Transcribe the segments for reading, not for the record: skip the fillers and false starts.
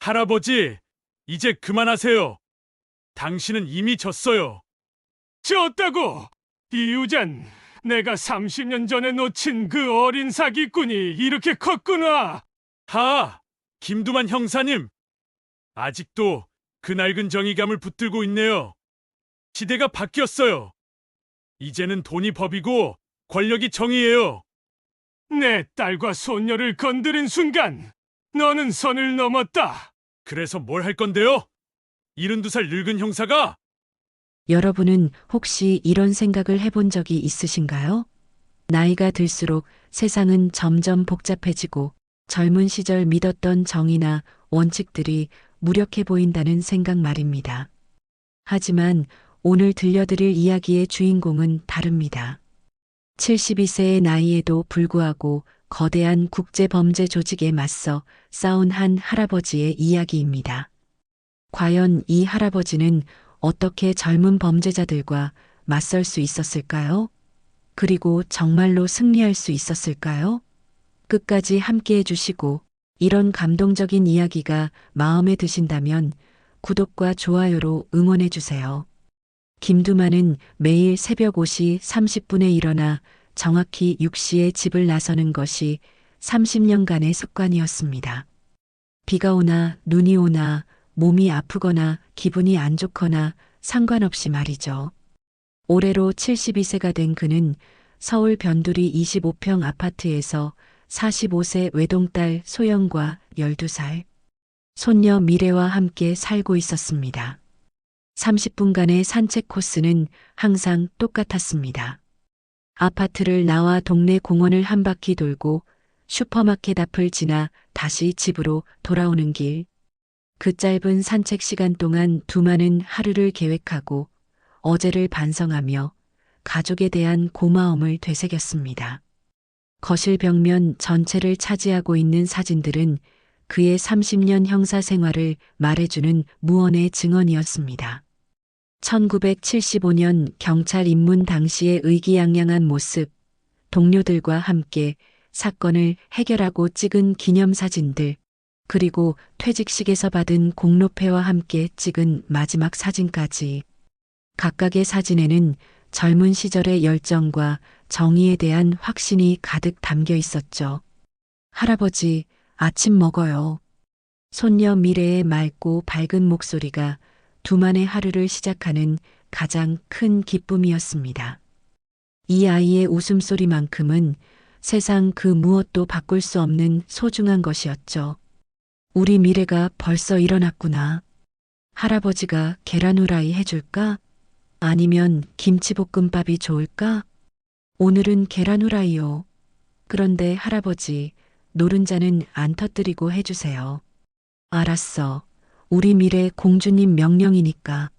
할아버지, 이제 그만하세요. 당신은 이미 졌어요. 졌다고! 이유잔, 내가 30년 전에 놓친 그 어린 사기꾼이 이렇게 컸구나! 김두만 형사님. 아직도 그 낡은 정의감을 붙들고 있네요. 시대가 바뀌었어요. 이제는 돈이 법이고 권력이 정의예요. 내 딸과 손녀를 건드린 순간, 너는 선을 넘었다! 그래서 뭘 할 건데요? 72살 늙은 형사가? 여러분은 혹시 이런 생각을 해본 적이 있으신가요? 나이가 들수록 세상은 점점 복잡해지고 젊은 시절 믿었던 정의나 원칙들이 무력해 보인다는 생각 말입니다. 하지만 오늘 들려드릴 이야기의 주인공은 다릅니다. 72세의 나이에도 불구하고 거대한 국제범죄 조직에 맞서 싸운 한 할아버지의 이야기입니다. 과연 이 할아버지는 어떻게 젊은 범죄자들과 맞설 수 있었을까요? 그리고 정말로 승리할 수 있었을까요? 끝까지 함께 해주시고 이런 감동적인 이야기가 마음에 드신다면 구독과 좋아요로 응원해주세요. 김두만은 매일 새벽 5시 30분에 일어나 정확히 6시에 집을 나서는 것이 30년간의 습관이었습니다. 비가 오나 눈이 오나 몸이 아프거나 기분이 안 좋거나 상관없이 말이죠. 올해로 72세가 된 그는 서울 변두리 25평 아파트에서 45세 외동딸 소영과 12살 손녀 미래와 함께 살고 있었습니다. 30분간의 산책 코스는 항상 똑같았습니다. 아파트를 나와 동네 공원을 한 바퀴 돌고 슈퍼마켓 앞을 지나 다시 집으로 돌아오는 길. 그 짧은 산책 시간 동안 두만은 하루를 계획하고 어제를 반성하며 가족에 대한 고마움을 되새겼습니다. 거실 벽면 전체를 차지하고 있는 사진들은 그의 30년 형사 생활을 말해주는 무언의 증언이었습니다. 1975년 경찰 입문 당시의 의기양양한 모습, 동료들과 함께 사건을 해결하고 찍은 기념사진들, 그리고 퇴직식에서 받은 공로패와 함께 찍은 마지막 사진까지. 각각의 사진에는 젊은 시절의 열정과 정의에 대한 확신이 가득 담겨 있었죠. 할아버지, 아침 먹어요. 손녀 미래의 맑고 밝은 목소리가 두만의 하루를 시작하는 가장 큰 기쁨이었습니다. 이 아이의 웃음소리만큼은 세상 그 무엇도 바꿀 수 없는 소중한 것이었죠. 우리 미래가 벌써 일어났구나. 할아버지가 계란 후라이 해줄까? 아니면 김치볶음밥이 좋을까? 오늘은 계란 후라이요. 그런데 할아버지, 노른자는 안 터뜨리고 해주세요. 알았어. 우리 미래 공주님 명령이니까.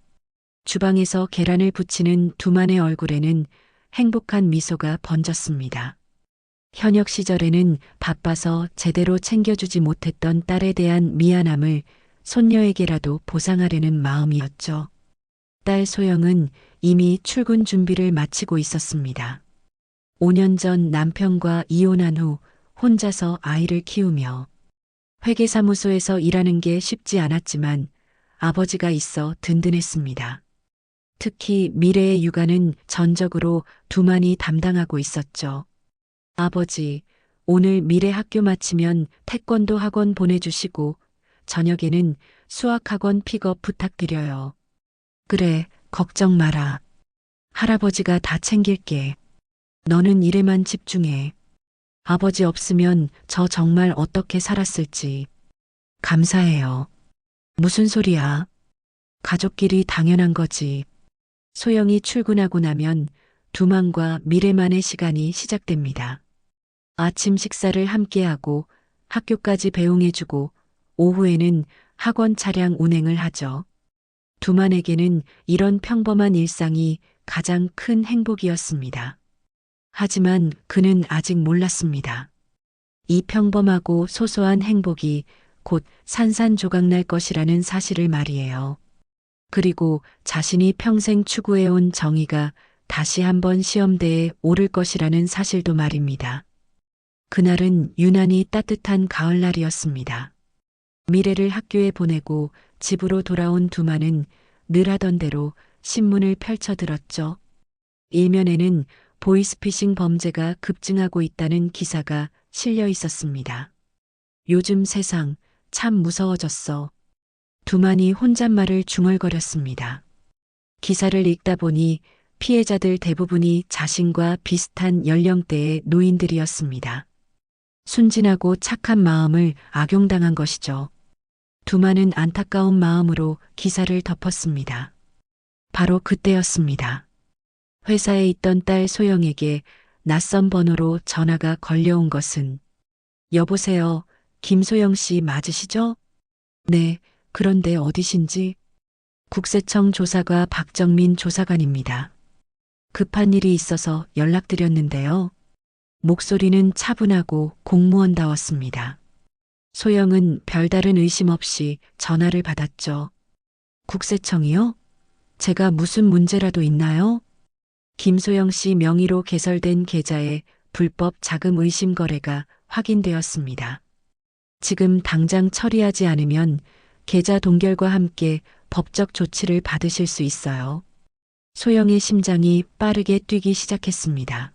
주방에서 계란을 부치는 두만의 얼굴에는 행복한 미소가 번졌습니다. 현역 시절에는 바빠서 제대로 챙겨주지 못했던 딸에 대한 미안함을 손녀에게라도 보상하려는 마음이었죠. 딸 소영은 이미 출근 준비를 마치고 있었습니다. 5년 전 남편과 이혼한 후 혼자서 아이를 키우며 회계사무소에서 일하는 게 쉽지 않았지만 아버지가 있어 든든했습니다. 특히 미래의 육아는 전적으로 두만이 담당하고 있었죠. 아버지, 오늘 미래 학교 마치면 태권도 학원 보내주시고 저녁에는 수학학원 픽업 부탁드려요. 그래, 걱정 마라. 할아버지가 다 챙길게. 너는 일에만 집중해. 아버지 없으면 저 정말 어떻게 살았을지. 감사해요. 무슨 소리야? 가족끼리 당연한 거지. 소영이 출근하고 나면 두만과 미래만의 시간이 시작됩니다. 아침 식사를 함께하고 학교까지 배웅해주고 오후에는 학원 차량 운행을 하죠. 두만에게는 이런 평범한 일상이 가장 큰 행복이었습니다. 하지만 그는 아직 몰랐습니다. 이 평범하고 소소한 행복이 곧 산산조각날 것이라는 사실을 말이에요. 그리고 자신이 평생 추구해온 정의가 다시 한번 시험대에 오를 것이라는 사실도 말입니다. 그날은 유난히 따뜻한 가을날이었습니다. 미래를 학교에 보내고 집으로 돌아온 두만은 늘 하던 대로 신문을 펼쳐들었죠. 일면에는 보이스피싱 범죄가 급증하고 있다는 기사가 실려 있었습니다. 요즘 세상 참 무서워졌어. 두만이 혼잣말을 중얼거렸습니다. 기사를 읽다 보니 피해자들 대부분이 자신과 비슷한 연령대의 노인들이었습니다. 순진하고 착한 마음을 악용당한 것이죠. 두만은 안타까운 마음으로 기사를 덮었습니다. 바로 그때였습니다. 회사에 있던 딸 소영에게 낯선 번호로 전화가 걸려온 것은 여보세요, 김소영 씨 맞으시죠? 네, 그런데 어디신지? 국세청 조사과 박정민 조사관입니다. 급한 일이 있어서 연락드렸는데요. 목소리는 차분하고 공무원다웠습니다. 소영은 별다른 의심 없이 전화를 받았죠. 국세청이요? 제가 무슨 문제라도 있나요? 김소영 씨 명의로 개설된 계좌에 불법 자금 의심 거래가 확인되었습니다. 지금 당장 처리하지 않으면 계좌 동결과 함께 법적 조치를 받으실 수 있어요. 소영의 심장이 빠르게 뛰기 시작했습니다.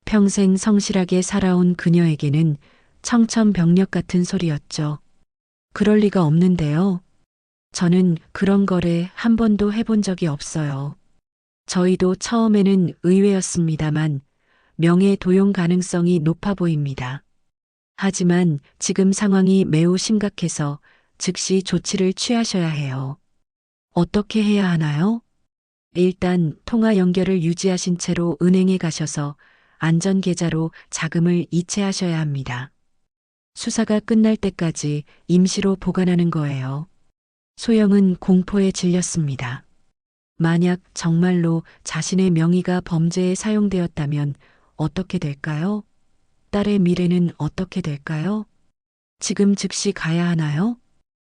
평생 성실하게 살아온 그녀에게는 청천벽력 같은 소리였죠. 그럴 리가 없는데요. 저는 그런 거래 한 번도 해본 적이 없어요. 저희도 처음에는 의외였습니다만 명예 도용 가능성이 높아 보입니다. 하지만 지금 상황이 매우 심각해서 즉시 조치를 취하셔야 해요. 어떻게 해야 하나요? 일단 통화 연결을 유지하신 채로 은행에 가셔서 안전계좌로 자금을 이체하셔야 합니다. 수사가 끝날 때까지 임시로 보관하는 거예요. 소영은 공포에 질렸습니다. 만약 정말로 자신의 명의가 범죄에 사용되었다면 어떻게 될까요? 딸의 미래는 어떻게 될까요? 지금 즉시 가야 하나요?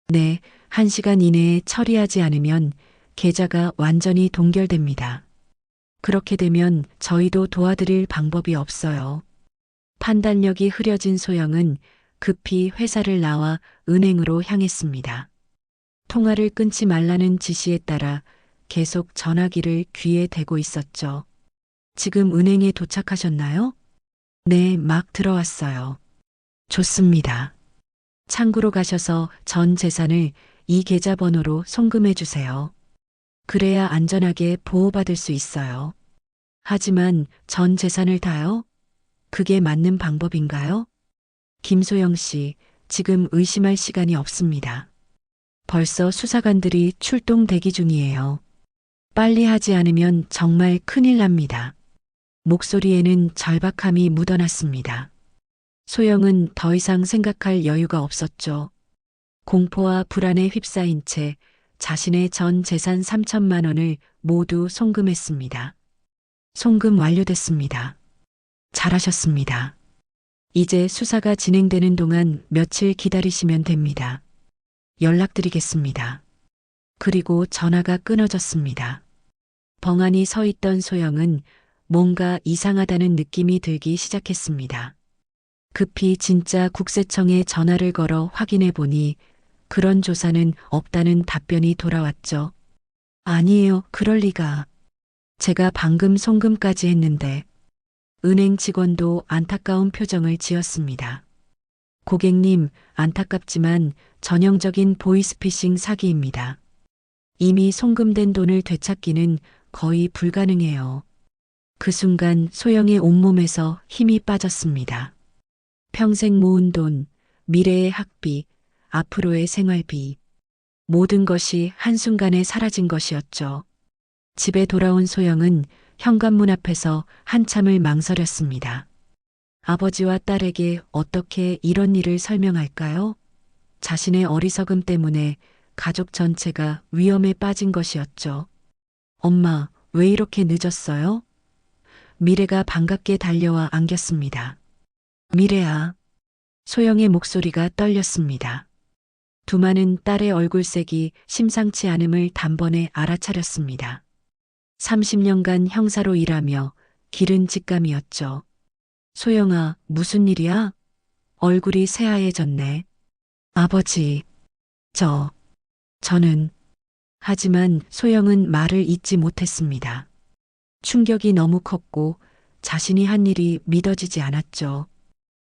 네, 1시간 이내에 처리하지 않으면 계좌가 완전히 동결됩니다. 그렇게 되면 저희도 도와드릴 방법이 없어요. 판단력이 흐려진 소영은 급히 회사를 나와 은행으로 향했습니다. 통화를 끊지 말라는 지시에 따라 계속 전화기를 귀에 대고 있었죠. 지금 은행에 도착하셨나요? 네, 막 들어왔어요. 좋습니다. 창구로 가셔서 전 재산을 이 계좌번호로 송금해 주세요. 그래야 안전하게 보호받을 수 있어요. 하지만 전 재산을 다요? 그게 맞는 방법인가요? 김소영 씨, 지금 의심할 시간이 없습니다. 벌써 수사관들이 출동 대기 중이에요. 빨리 하지 않으면 정말 큰일 납니다. 목소리에는 절박함이 묻어났습니다. 소영은 더 이상 생각할 여유가 없었죠. 공포와 불안에 휩싸인 채 자신의 전 재산 3천만 원을 모두 송금했습니다. 송금 완료됐습니다. 잘하셨습니다. 이제 수사가 진행되는 동안 며칠 기다리시면 됩니다. 연락드리겠습니다. 그리고 전화가 끊어졌습니다. 벙하니 서 있던 소영은 뭔가 이상하다는 느낌이 들기 시작했습니다. 급히 진짜 국세청에 전화를 걸어 확인해 보니 그런 조사는 없다는 답변이 돌아왔죠. 아니에요, 그럴 리가. 제가 방금 송금까지 했는데. 은행 직원도 안타까운 표정을 지었습니다. 고객님, 안타깝지만 전형적인 보이스피싱 사기입니다. 이미 송금된 돈을 되찾기는 거의 불가능해요. 그 순간 소영의 온몸에서 힘이 빠졌습니다. 평생 모은 돈, 미래의 학비, 앞으로의 생활비. 모든 것이 한순간에 사라진 것이었죠. 집에 돌아온 소영은 현관문 앞에서 한참을 망설였습니다. 아버지와 딸에게 어떻게 이런 일을 설명할까요? 자신의 어리석음 때문에 가족 전체가 위험에 빠진 것이었죠. 엄마, 왜 이렇게 늦었어요? 미래가 반갑게 달려와 안겼습니다. 미래야. 소영의 목소리가 떨렸습니다. 두만은 딸의 얼굴색이 심상치 않음을 단번에 알아차렸습니다. 30년간 형사로 일하며 기른 직감이었죠. 소영아, 무슨 일이야? 얼굴이 새하얘졌네. 아버지, 저는, 하지만 소영은 말을 잇지 못했습니다. 충격이 너무 컸고 자신이 한 일이 믿어지지 않았죠.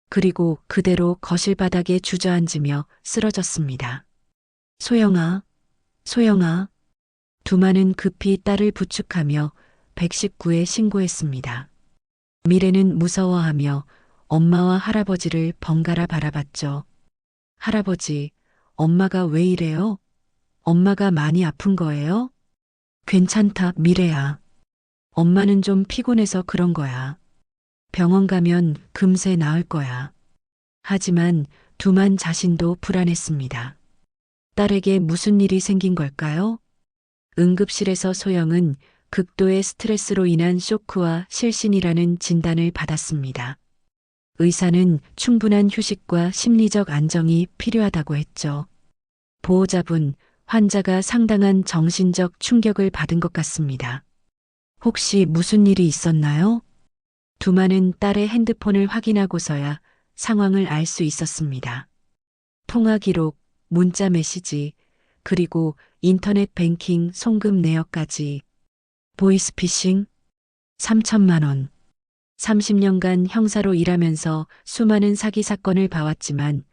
그리고 그대로 거실 바닥에 주저앉으며 쓰러졌습니다. 소영아, 소영아. 두만은 급히 딸을 부축하며 119에 신고했습니다. 미래는 무서워하며 엄마와 할아버지를 번갈아 바라봤죠. 할아버지, 엄마가 왜 이래요? 엄마가 많이 아픈 거예요? 괜찮다, 미래야. 엄마는 좀 피곤해서 그런 거야. 병원 가면 금세 나을 거야. 하지만 두만 자신도 불안했습니다. 딸에게 무슨 일이 생긴 걸까요? 응급실에서 소영은 극도의 스트레스로 인한 쇼크와 실신이라는 진단을 받았습니다. 의사는 충분한 휴식과 심리적 안정이 필요하다고 했죠. 보호자분, 환자가 상당한 정신적 충격을 받은 것 같습니다. 혹시 무슨 일이 있었나요? 두만은 딸의 핸드폰을 확인하고서야 상황을 알 수 있었습니다. 통화 기록, 문자 메시지, 그리고 인터넷 뱅킹 송금 내역까지. 보이스피싱? 3천만 원. 30년간 형사로 일하면서 수많은 사기 사건을 봐왔지만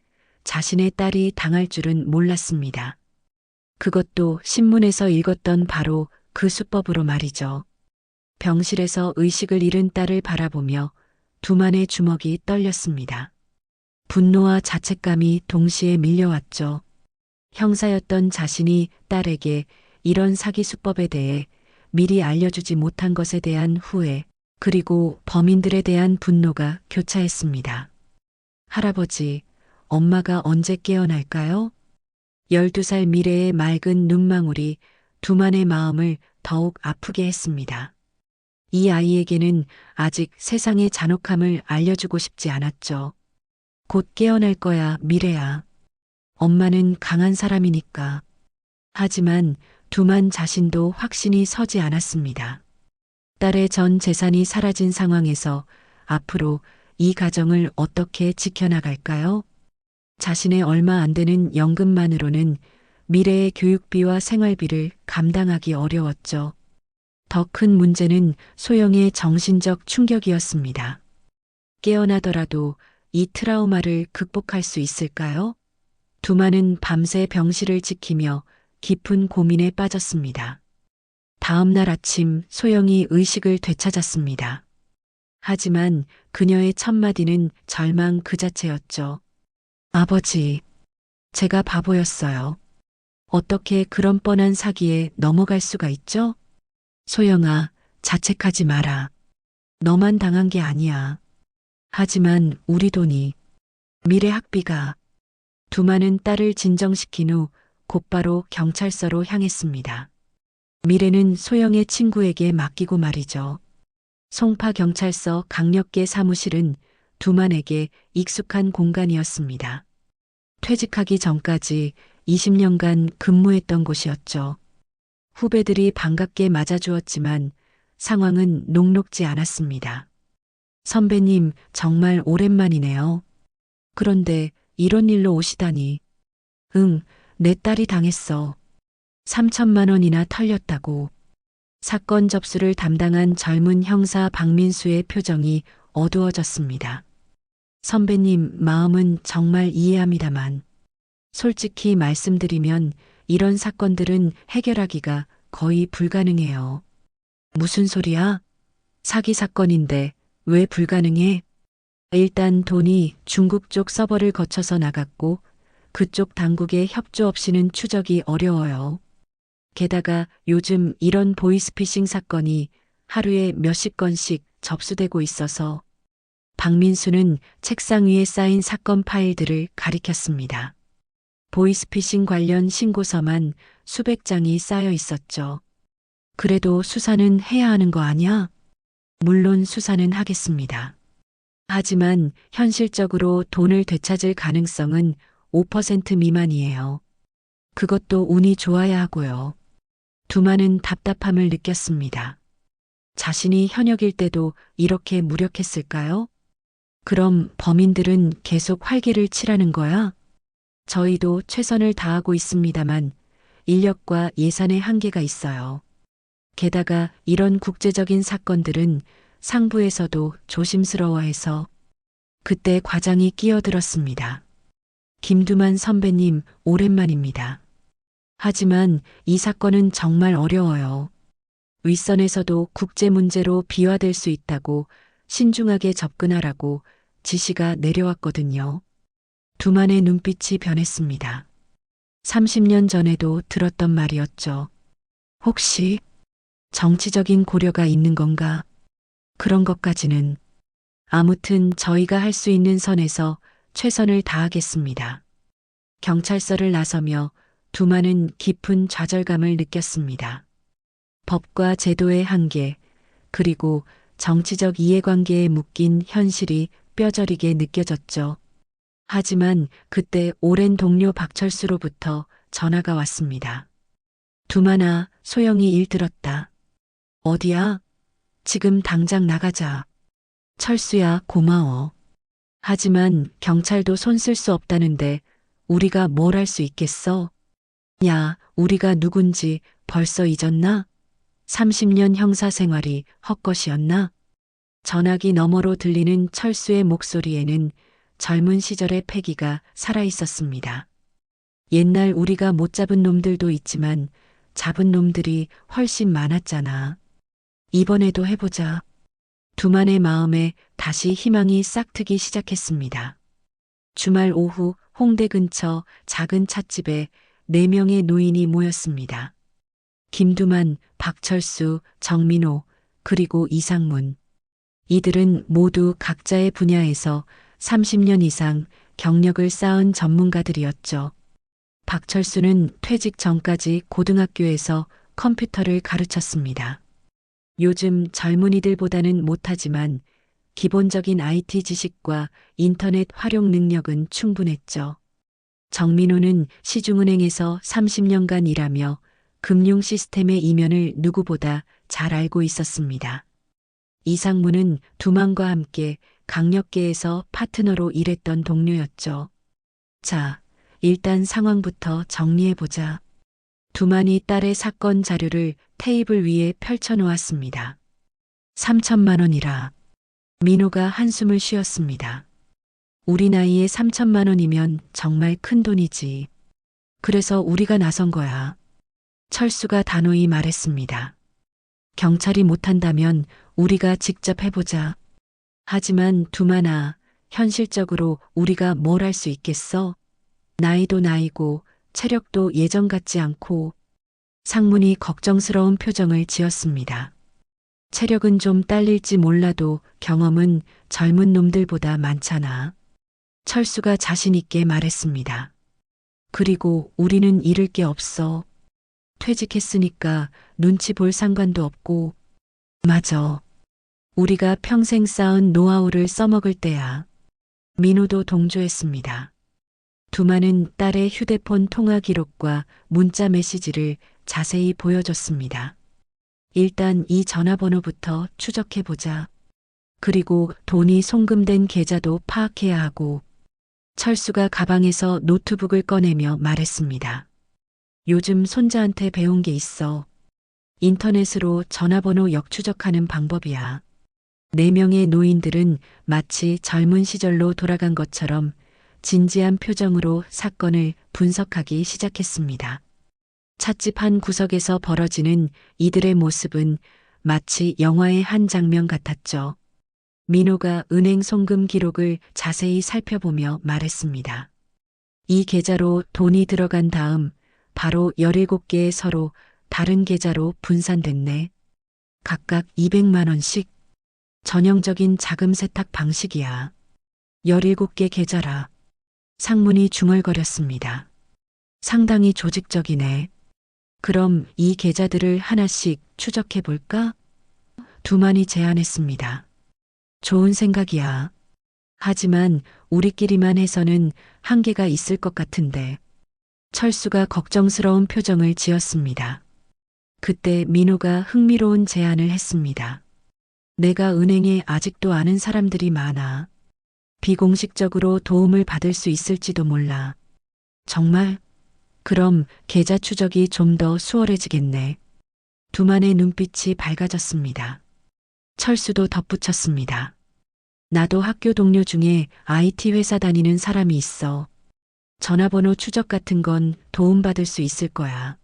자신의 딸이 당할 줄은 몰랐습니다. 그것도 신문에서 읽었던 바로 그 수법으로 말이죠. 병실에서 의식을 잃은 딸을 바라보며 두만의 주먹이 떨렸습니다. 분노와 자책감이 동시에 밀려왔죠. 형사였던 자신이 딸에게 이런 사기 수법에 대해 미리 알려주지 못한 것에 대한 후회, 그리고 범인들에 대한 분노가 교차했습니다. 할아버지, 엄마가 언제 깨어날까요? 12살 미래의 맑은 눈망울이 두만의 마음을 더욱 아프게 했습니다. 이 아이에게는 아직 세상의 잔혹함을 알려주고 싶지 않았죠. 곧 깨어날 거야, 미래야. 엄마는 강한 사람이니까. 하지만 두만 자신도 확신이 서지 않았습니다. 딸의 전 재산이 사라진 상황에서 앞으로 이 가정을 어떻게 지켜나갈까요? 자신의 얼마 안 되는 연금만으로는 미래의 교육비와 생활비를 감당하기 어려웠죠. 더 큰 문제는 소영의 정신적 충격이었습니다. 깨어나더라도 이 트라우마를 극복할 수 있을까요? 두만은 밤새 병실을 지키며 깊은 고민에 빠졌습니다. 다음 날 아침 소영이 의식을 되찾았습니다. 하지만 그녀의 첫마디는 절망 그 자체였죠. 아버지, 제가 바보였어요. 어떻게 그런 뻔한 사기에 넘어갈 수가 있죠? 소영아, 자책하지 마라. 너만 당한 게 아니야. 하지만 우리 돈이, 미래 학비가. 두만은 딸을 진정시킨 후 곧바로 경찰서로 향했습니다. 미래는 소영의 친구에게 맡기고 말이죠. 송파 경찰서 강력계 사무실은 두만에게 익숙한 공간이었습니다. 퇴직하기 전까지 20년간 근무했던 곳이었죠. 후배들이 반갑게 맞아주었지만 상황은 녹록지 않았습니다. 선배님, 정말 오랜만이네요. 그런데 이런 일로 오시다니. 응, 내 딸이 당했어. 3천만 원이나 털렸다고. 사건 접수를 담당한 젊은 형사 박민수의 표정이 어두워졌습니다. 선배님, 마음은 정말 이해합니다만. 솔직히 말씀드리면 이런 사건들은 해결하기가 거의 불가능해요. 무슨 소리야? 사기 사건인데 왜 불가능해? 일단 돈이 중국 쪽 서버를 거쳐서 나갔고 그쪽 당국의 협조 없이는 추적이 어려워요. 게다가 요즘 이런 보이스피싱 사건이 하루에 몇십 건씩 접수되고 있어서. 박민수는 책상 위에 쌓인 사건 파일들을 가리켰습니다. 보이스피싱 관련 신고서만 수백 장이 쌓여 있었죠. 그래도 수사는 해야 하는 거 아니야? 물론 수사는 하겠습니다. 하지만 현실적으로 돈을 되찾을 가능성은 5% 미만이에요. 그것도 운이 좋아야 하고요. 두만은 답답함을 느꼈습니다. 자신이 현역일 때도 이렇게 무력했을까요? 그럼 범인들은 계속 활개를 치라는 거야? 저희도 최선을 다하고 있습니다만 인력과 예산의 한계가 있어요. 게다가 이런 국제적인 사건들은 상부에서도 조심스러워해서 그때 과장이 끼어들었습니다. 김두만 선배님, 오랜만입니다. 하지만 이 사건은 정말 어려워요. 윗선에서도 국제 문제로 비화될 수 있다고 신중하게 접근하라고 지시가 내려왔거든요. 두만의 눈빛이 변했습니다. 30년 전에도 들었던 말이었죠. 혹시 정치적인 고려가 있는 건가? 그런 것까지는. 아무튼 저희가 할 수 있는 선에서 최선을 다하겠습니다. 경찰서를 나서며 두만은 깊은 좌절감을 느꼈습니다. 법과 제도의 한계, 그리고 정치적 이해관계에 묶인 현실이 뼈저리게 느껴졌죠. 하지만 그때 오랜 동료 박철수로부터 전화가 왔습니다. 두만아, 소영이 일 들었다. 어디야? 지금 당장 나가자. 철수야, 고마워. 하지만 경찰도 손 쓸 수 없다는데 우리가 뭘 할 수 있겠어? 야, 우리가 누군지 벌써 잊었나? 30년 형사 생활이 헛것이었나? 전화기 너머로 들리는 철수의 목소리에는 젊은 시절의 패기가 살아 있었습니다. 옛날 우리가 못 잡은 놈들도 있지만 잡은 놈들이 훨씬 많았잖아. 이번에도 해보자. 두만의 마음에 다시 희망이 싹트기 시작했습니다. 주말 오후 홍대 근처 작은 찻집에 4명의 노인이 모였습니다. 김두만, 박철수, 정민호, 그리고 이상문. 이들은 모두 각자의 분야에서 30년 이상 경력을 쌓은 전문가들이었죠. 박철수는 퇴직 전까지 고등학교에서 컴퓨터를 가르쳤습니다. 요즘 젊은이들보다는 못하지만 기본적인 IT 지식과 인터넷 활용 능력은 충분했죠. 정민호는 시중은행에서 30년간 일하며 금융 시스템의 이면을 누구보다 잘 알고 있었습니다. 이상문은 두만과 함께 강력계에서 파트너로 일했던 동료였죠. 자, 일단 상황부터 정리해보자. 두만이 딸의 사건 자료를 테이블 위에 펼쳐놓았습니다. 3천만 원이라. 민호가 한숨을 쉬었습니다. 우리 나이에 3천만 원이면 정말 큰 돈이지. 그래서 우리가 나선 거야. 철수가 단호히 말했습니다. 경찰이 못한다면 우리가 직접 해보자. 하지만 두만아, 현실적으로 우리가 뭘 할 수 있겠어? 나이도 나이고 체력도 예전 같지 않고. 상문이 걱정스러운 표정을 지었습니다. 체력은 좀 딸릴지 몰라도 경험은 젊은 놈들보다 많잖아. 철수가 자신 있게 말했습니다. 그리고 우리는 잃을 게 없어. 퇴직했으니까 눈치 볼 상관도 없고. 맞아. 우리가 평생 쌓은 노하우를 써먹을 때야. 민호도 동조했습니다. 두만은 딸의 휴대폰 통화 기록과 문자 메시지를 자세히 보여줬습니다. 일단 이 전화번호부터 추적해보자. 그리고 돈이 송금된 계좌도 파악해야 하고. 철수가 가방에서 노트북을 꺼내며 말했습니다. 요즘 손자한테 배운 게 있어. 인터넷으로 전화번호 역추적하는 방법이야. 4명의 노인들은 마치 젊은 시절로 돌아간 것처럼 진지한 표정으로 사건을 분석하기 시작했습니다. 찻집 한 구석에서 벌어지는 이들의 모습은 마치 영화의 한 장면 같았죠. 민호가 은행 송금 기록을 자세히 살펴보며 말했습니다. 이 계좌로 돈이 들어간 다음 바로 17개의 서로 다른 계좌로 분산됐네. 각각 200만 원씩. 전형적인 자금 세탁 방식이야. 17개 계좌라. 상문이 중얼거렸습니다. 상당히 조직적이네. 그럼 이 계좌들을 하나씩 추적해 볼까? 두만이 제안했습니다. 좋은 생각이야. 하지만 우리끼리만 해서는 한계가 있을 것 같은데. 철수가 걱정스러운 표정을 지었습니다. 그때 민호가 흥미로운 제안을 했습니다. 내가 은행에 아직도 아는 사람들이 많아. 비공식적으로 도움을 받을 수 있을지도 몰라. 정말? 그럼 계좌 추적이 좀 더 수월해지겠네. 두만의 눈빛이 밝아졌습니다. 철수도 덧붙였습니다. 나도 학교 동료 중에 IT 회사 다니는 사람이 있어. 전화번호 추적 같은 건 도움받을 수 있을 거야.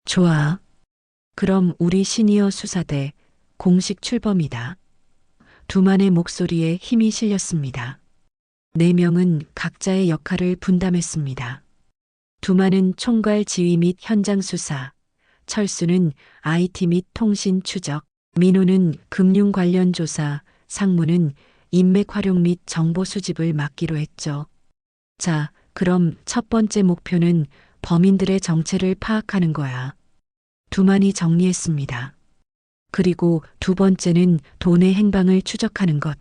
좋아. 그럼 우리 시니어 수사대 공식 출범이다. 두만의 목소리에 힘이 실렸습니다. 4명은 각자의 역할을 분담했습니다. 두만은 총괄 지휘 및 현장 수사, 철수는 IT 및 통신 추적, 민호는 금융 관련 조사, 상무는 인맥 활용 및 정보 수집을 맡기로 했죠. 자, 그럼 첫 번째 목표는 범인들의 정체를 파악하는 거야. 두만이 정리했습니다. 그리고 두 번째는 돈의 행방을 추적하는 것.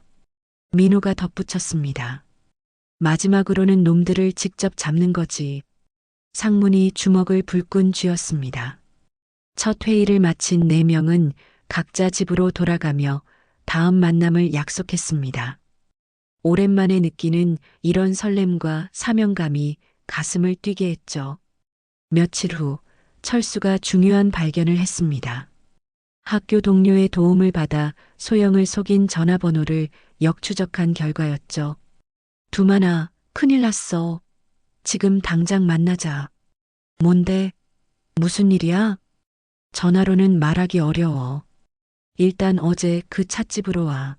민호가 덧붙였습니다. 마지막으로는 놈들을 직접 잡는 거지. 상문이 주먹을 불끈 쥐었습니다. 첫 회의를 마친 4명은 각자 집으로 돌아가며 다음 만남을 약속했습니다. 오랜만에 느끼는 이런 설렘과 사명감이 가슴을 뛰게 했죠. 며칠 후 철수가 중요한 발견을 했습니다. 학교 동료의 도움을 받아 소영을 속인 전화번호를 역추적한 결과였죠. 두만아, 큰일 났어. 지금 당장 만나자. 뭔데? 무슨 일이야? 전화로는 말하기 어려워. 일단 어제 그 찻집으로 와.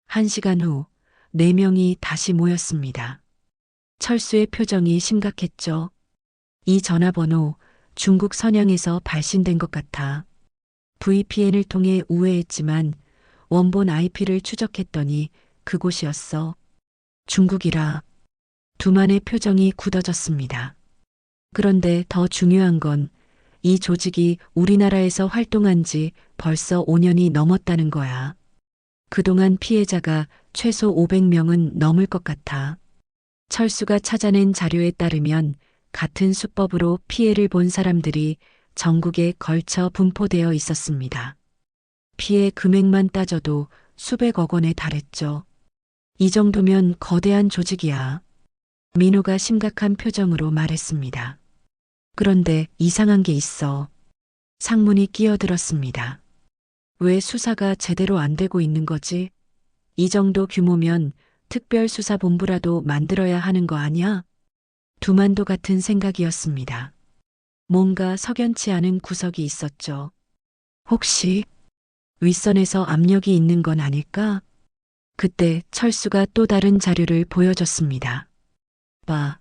1시간 후 4명이 다시 모였습니다. 철수의 표정이 심각했죠. 이 전화번호 중국 선양에서 발신된 것 같아. VPN을 통해 우회했지만 원본 IP를 추적했더니 그곳이었어. 중국이라. 두만의 표정이 굳어졌습니다. 그런데 더 중요한 건 이 조직이 우리나라에서 활동한 지 벌써 5년이 넘었다는 거야. 그동안 피해자가 최소 500명은 넘을 것 같아. 철수가 찾아낸 자료에 따르면 같은 수법으로 피해를 본 사람들이 전국에 걸쳐 분포되어 있었습니다. 피해 금액만 따져도 수백억 원에 달했죠. 이 정도면 거대한 조직이야. 민호가 심각한 표정으로 말했습니다. 그런데 이상한 게 있어. 상문이 끼어들었습니다. 왜 수사가 제대로 안 되고 있는 거지? 이 정도 규모면 특별수사본부라도 만들어야 하는 거 아니야? 두만도 같은 생각이었습니다. 뭔가 석연치 않은 구석이 있었죠. 혹시 윗선에서 압력이 있는 건 아닐까? 그때 철수가 또 다른 자료를 보여줬습니다. 봐,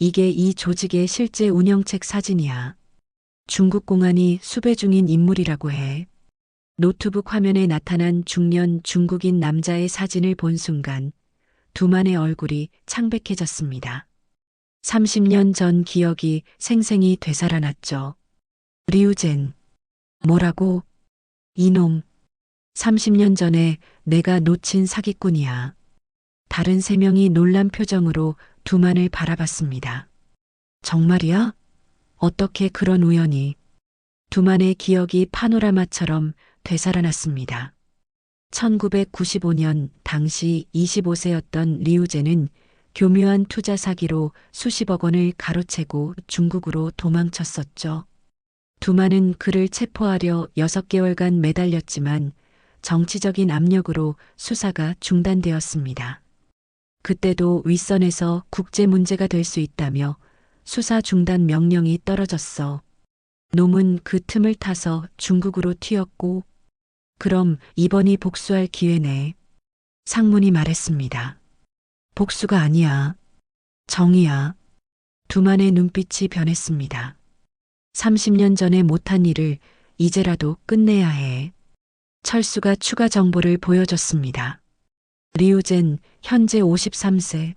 이게 이 조직의 실제 운영책 사진이야. 중국 공안이 수배 중인 인물이라고 해. 노트북 화면에 나타난 중년 중국인 남자의 사진을 본 순간 두만의 얼굴이 창백해졌습니다. 30년 전 기억이 생생히 되살아났죠. 리우젠. 뭐라고? 이놈. 30년 전에 내가 놓친 사기꾼이야. 다른 3명이 놀란 표정으로 두만을 바라봤습니다. 정말이야? 어떻게 그런 우연이? 두만의 기억이 파노라마처럼 되살아났습니다. 1995년 당시 25세였던 리우제는 교묘한 투자 사기로 수십억 원을 가로채고 중국으로 도망쳤었죠. 두만은 그를 체포하려 6개월간 매달렸지만 정치적인 압력으로 수사가 중단되었습니다. 그때도 윗선에서 국제 문제가 될 수 있다며 수사 중단 명령이 떨어졌어. 놈은 그 틈을 타서 중국으로 튀었고, 그럼 이번이 복수할 기회네. 상문이 말했습니다. 복수가 아니야. 정의야. 두만의 눈빛이 변했습니다. 30년 전에 못한 일을 이제라도 끝내야 해. 철수가 추가 정보를 보여줬습니다. 리우젠 현재 53세.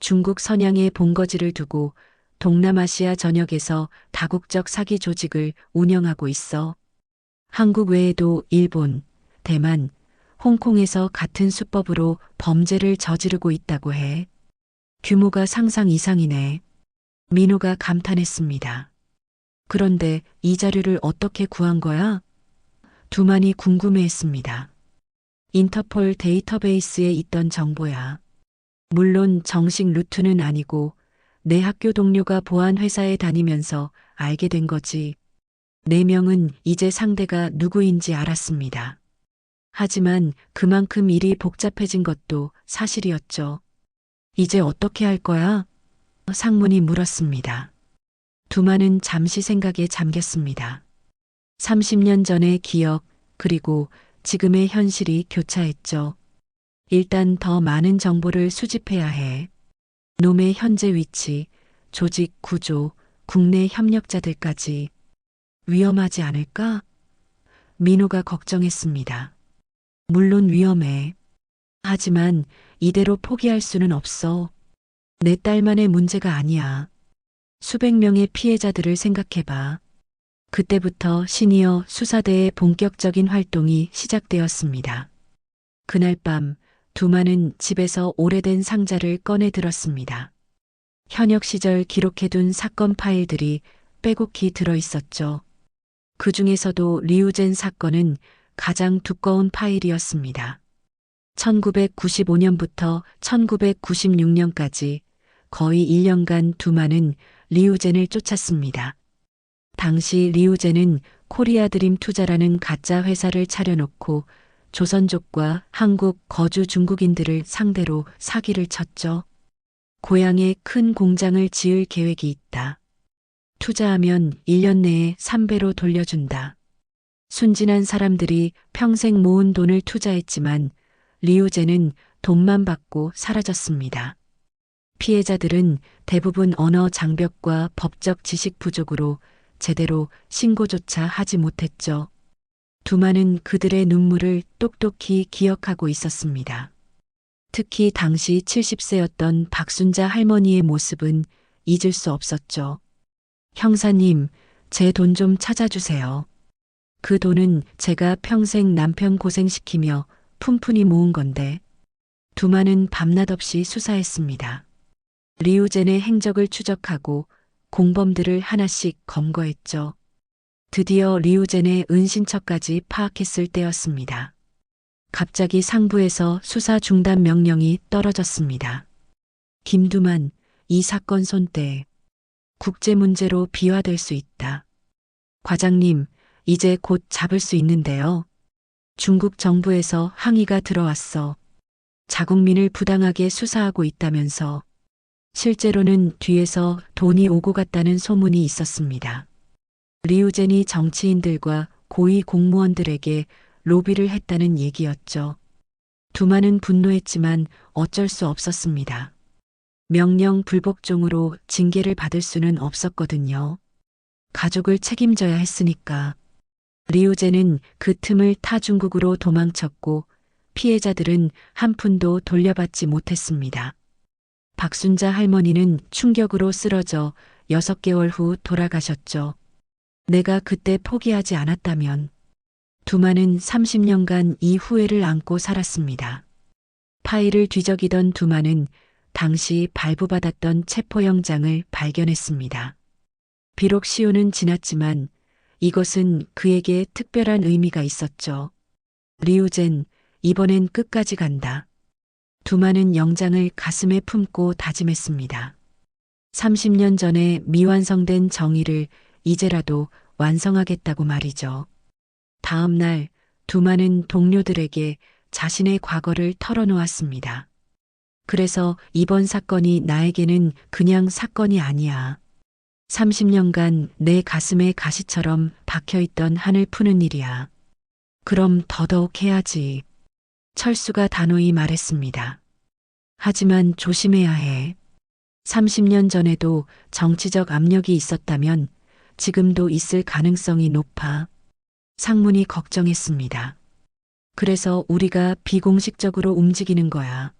중국 선양에 본거지를 두고 동남아시아 전역에서 다국적 사기 조직을 운영하고 있어. 한국 외에도 일본, 대만, 홍콩에서 같은 수법으로 범죄를 저지르고 있다고 해. 규모가 상상 이상이네. 민호가 감탄했습니다. 그런데 이 자료를 어떻게 구한 거야? 두만이 궁금해했습니다. 인터폴 데이터베이스에 있던 정보야. 물론 정식 루트는 아니고 내 학교 동료가 보안 회사에 다니면서 알게 된 거지. 4명은 이제 상대가 누구인지 알았습니다. 하지만 그만큼 일이 복잡해진 것도 사실이었죠. 이제 어떻게 할 거야? 상문이 물었습니다. 두만은 잠시 생각에 잠겼습니다. 30년 전의 기억, 그리고 지금의 현실이 교차했죠. 일단 더 많은 정보를 수집해야 해. 놈의 현재 위치, 조직 구조, 국내 협력자들까지. 위험하지 않을까? 민호가 걱정했습니다. 물론 위험해. 하지만 이대로 포기할 수는 없어. 내 딸만의 문제가 아니야. 수백 명의 피해자들을 생각해봐. 그때부터 시니어 수사대의 본격적인 활동이 시작되었습니다. 그날 밤 두만은 집에서 오래된 상자를 꺼내 들었습니다. 현역 시절 기록해둔 사건 파일들이 빼곡히 들어 있었죠. 그 중에서도 리우젠 사건은 가장 두꺼운 파일이었습니다. 1995년부터 1996년까지 거의 1년간 두만은 리우젠을 쫓았습니다. 당시 리우젠은 코리아 드림 투자라는 가짜 회사를 차려놓고 조선족과 한국 거주 중국인들을 상대로 사기를 쳤죠. 고향에 큰 공장을 지을 계획이 있다. 투자하면 1년 내에 3배로 돌려준다. 순진한 사람들이 평생 모은 돈을 투자했지만 리우젠은 돈만 받고 사라졌습니다. 피해자들은 대부분 언어 장벽과 법적 지식 부족으로 제대로 신고조차 하지 못했죠. 두만은 그들의 눈물을 똑똑히 기억하고 있었습니다. 특히 당시 70세였던 박순자 할머니의 모습은 잊을 수 없었죠. 형사님, 제 돈 좀 찾아주세요. 그 돈은 제가 평생 남편 고생시키며 푼푼히 모은 건데. 두만은 밤낮 없이 수사했습니다. 리우젠의 행적을 추적하고 공범들을 하나씩 검거했죠. 드디어 리우젠의 은신처까지 파악했을 때였습니다. 갑자기 상부에서 수사 중단 명령이 떨어졌습니다. 김두만, 이 사건 손대. 국제 문제로 비화될 수 있다. 과장님, 이제 곧 잡을 수 있는데요. 중국 정부에서 항의가 들어왔어. 자국민을 부당하게 수사하고 있다면서. 실제로는 뒤에서 돈이 오고 갔다는 소문이 있었습니다. 리우젠이 정치인들과 고위 공무원들에게 로비를 했다는 얘기였죠. 두만은 분노했지만 어쩔 수 없었습니다. 명령 불복종으로 징계를 받을 수는 없었거든요. 가족을 책임져야 했으니까. 리우젠은 그 틈을 타 중국으로 도망쳤고 피해자들은 한 푼도 돌려받지 못했습니다. 박순자 할머니는 충격으로 쓰러져 6개월 후 돌아가셨죠. 내가 그때 포기하지 않았다면. 두만은 30년간 이 후회를 안고 살았습니다. 파일을 뒤적이던 두만은 당시 발부받았던 체포영장을 발견했습니다. 비록 시효는 지났지만 이것은 그에게 특별한 의미가 있었죠. 리우젠, 이번엔 끝까지 간다. 두만은 영장을 가슴에 품고 다짐했습니다. 30년 전에 미완성된 정의를 이제라도 완성하겠다고 말이죠. 다음 날 두만은 동료들에게 자신의 과거를 털어놓았습니다. 그래서 이번 사건이 나에게는 그냥 사건이 아니야. 30년간 내 가슴에 가시처럼 박혀있던 한을 푸는 일이야. 그럼 더더욱 해야지. 철수가 단호히 말했습니다. 하지만 조심해야 해. 30년 전에도 정치적 압력이 있었다면 지금도 있을 가능성이 높아. 상문이 걱정했습니다. 그래서 우리가 비공식적으로 움직이는 거야.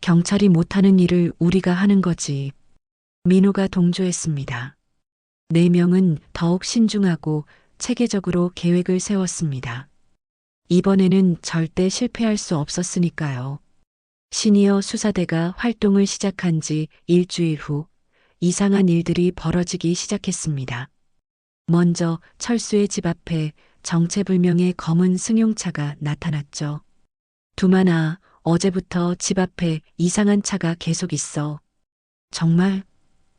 경찰이 못하는 일을 우리가 하는 거지. 민호가 동조했습니다. 4명은 더욱 신중하고 체계적으로 계획을 세웠습니다. 이번에는 절대 실패할 수 없었으니까요. 시니어 수사대가 활동을 시작한 지 일주일 후 이상한 일들이 벌어지기 시작했습니다. 먼저 철수의 집 앞에 정체불명의 검은 승용차가 나타났죠. 두만아, 어제부터 집 앞에 이상한 차가 계속 있어. 정말?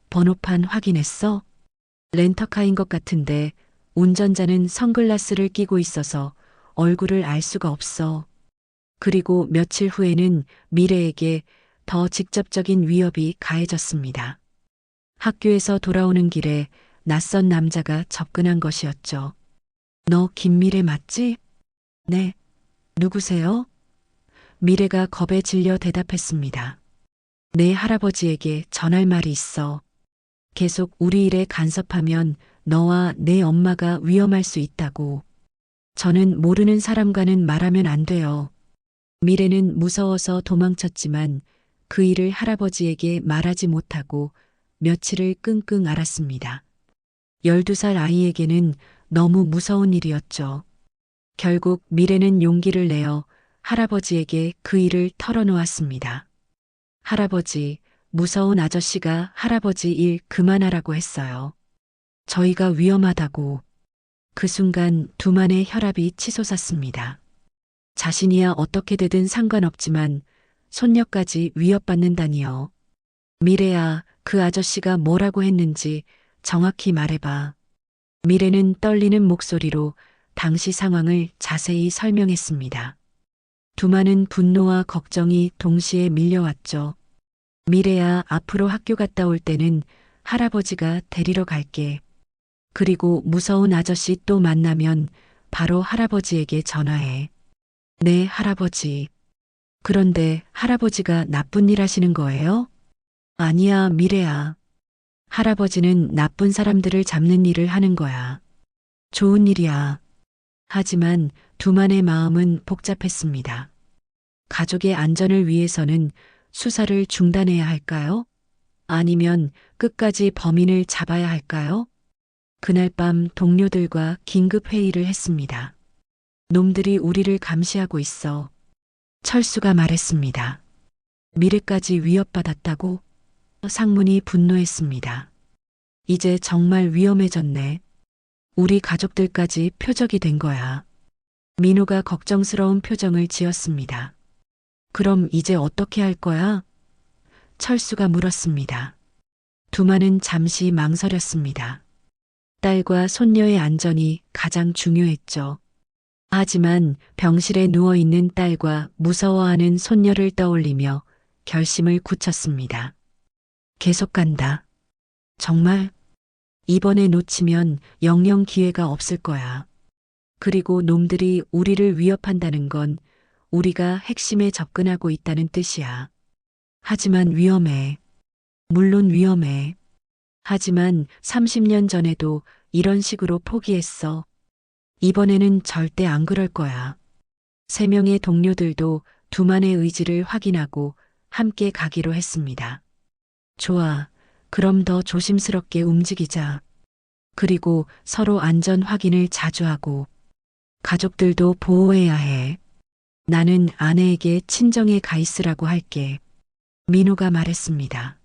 번호판 확인했어? 렌터카인 것 같은데 운전자는 선글라스를 끼고 있어서 얼굴을 알 수가 없어. 그리고 며칠 후에는 미래에게 더 직접적인 위협이 가해졌습니다. 학교에서 돌아오는 길에 낯선 남자가 접근한 것이었죠. 너 김미래 맞지? 네. 누구세요? 미래가 겁에 질려 대답했습니다. 내 할아버지에게 전할 말이 있어. 계속 우리 일에 간섭하면 너와 내 엄마가 위험할 수 있다고. 저는 모르는 사람과는 말하면 안 돼요. 미래는 무서워서 도망쳤지만 그 일을 할아버지에게 말하지 못하고 며칠을 끙끙 앓았습니다. 12살 아이에게는 너무 무서운 일이었죠. 결국 미래는 용기를 내어 할아버지에게 그 일을 털어놓았습니다. 할아버지, 무서운 아저씨가 할아버지 일 그만하라고 했어요. 저희가 위험하다고. 그 순간 두만의 혈압이 치솟았습니다. 자신이야 어떻게 되든 상관없지만 손녀까지 위협받는다니요. 미래야, 그 아저씨가 뭐라고 했는지 정확히 말해봐. 미래는 떨리는 목소리로 당시 상황을 자세히 설명했습니다. 두만은 분노와 걱정이 동시에 밀려왔죠. 미래야, 앞으로 학교 갔다 올 때는 할아버지가 데리러 갈게. 그리고 무서운 아저씨 또 만나면 바로 할아버지에게 전화해. 네, 할아버지. 그런데 할아버지가 나쁜 일 하시는 거예요? 아니야, 미래야. 할아버지는 나쁜 사람들을 잡는 일을 하는 거야. 좋은 일이야. 하지만 두만의 마음은 복잡했습니다. 가족의 안전을 위해서는 수사를 중단해야 할까요? 아니면 끝까지 범인을 잡아야 할까요? 그날 밤 동료들과 긴급 회의를 했습니다. 놈들이 우리를 감시하고 있어. 철수가 말했습니다. 미래까지 위협받았다고? 상문이 분노했습니다. 이제 정말 위험해졌네. 우리 가족들까지 표적이 된 거야. 민호가 걱정스러운 표정을 지었습니다. 그럼 이제 어떻게 할 거야? 철수가 물었습니다. 두만은 잠시 망설였습니다. 딸과 손녀의 안전이 가장 중요했죠. 하지만 병실에 누워있는 딸과 무서워하는 손녀를 떠올리며 결심을 굳혔습니다. 계속 간다. 정말? 이번에 놓치면 영영 기회가 없을 거야. 그리고 놈들이 우리를 위협한다는 건 우리가 핵심에 접근하고 있다는 뜻이야. 하지만 위험해. 물론 위험해. 하지만 30년 전에도 이런 식으로 포기했어. 이번에는 절대 안 그럴 거야. 3명의 동료들도 두만의 의지를 확인하고 함께 가기로 했습니다. 좋아. 그럼 더 조심스럽게 움직이자. 그리고 서로 안전 확인을 자주 하고. 가족들도 보호해야 해. 나는 아내에게 친정에 가 있으라고 할게. 민호가 말했습니다.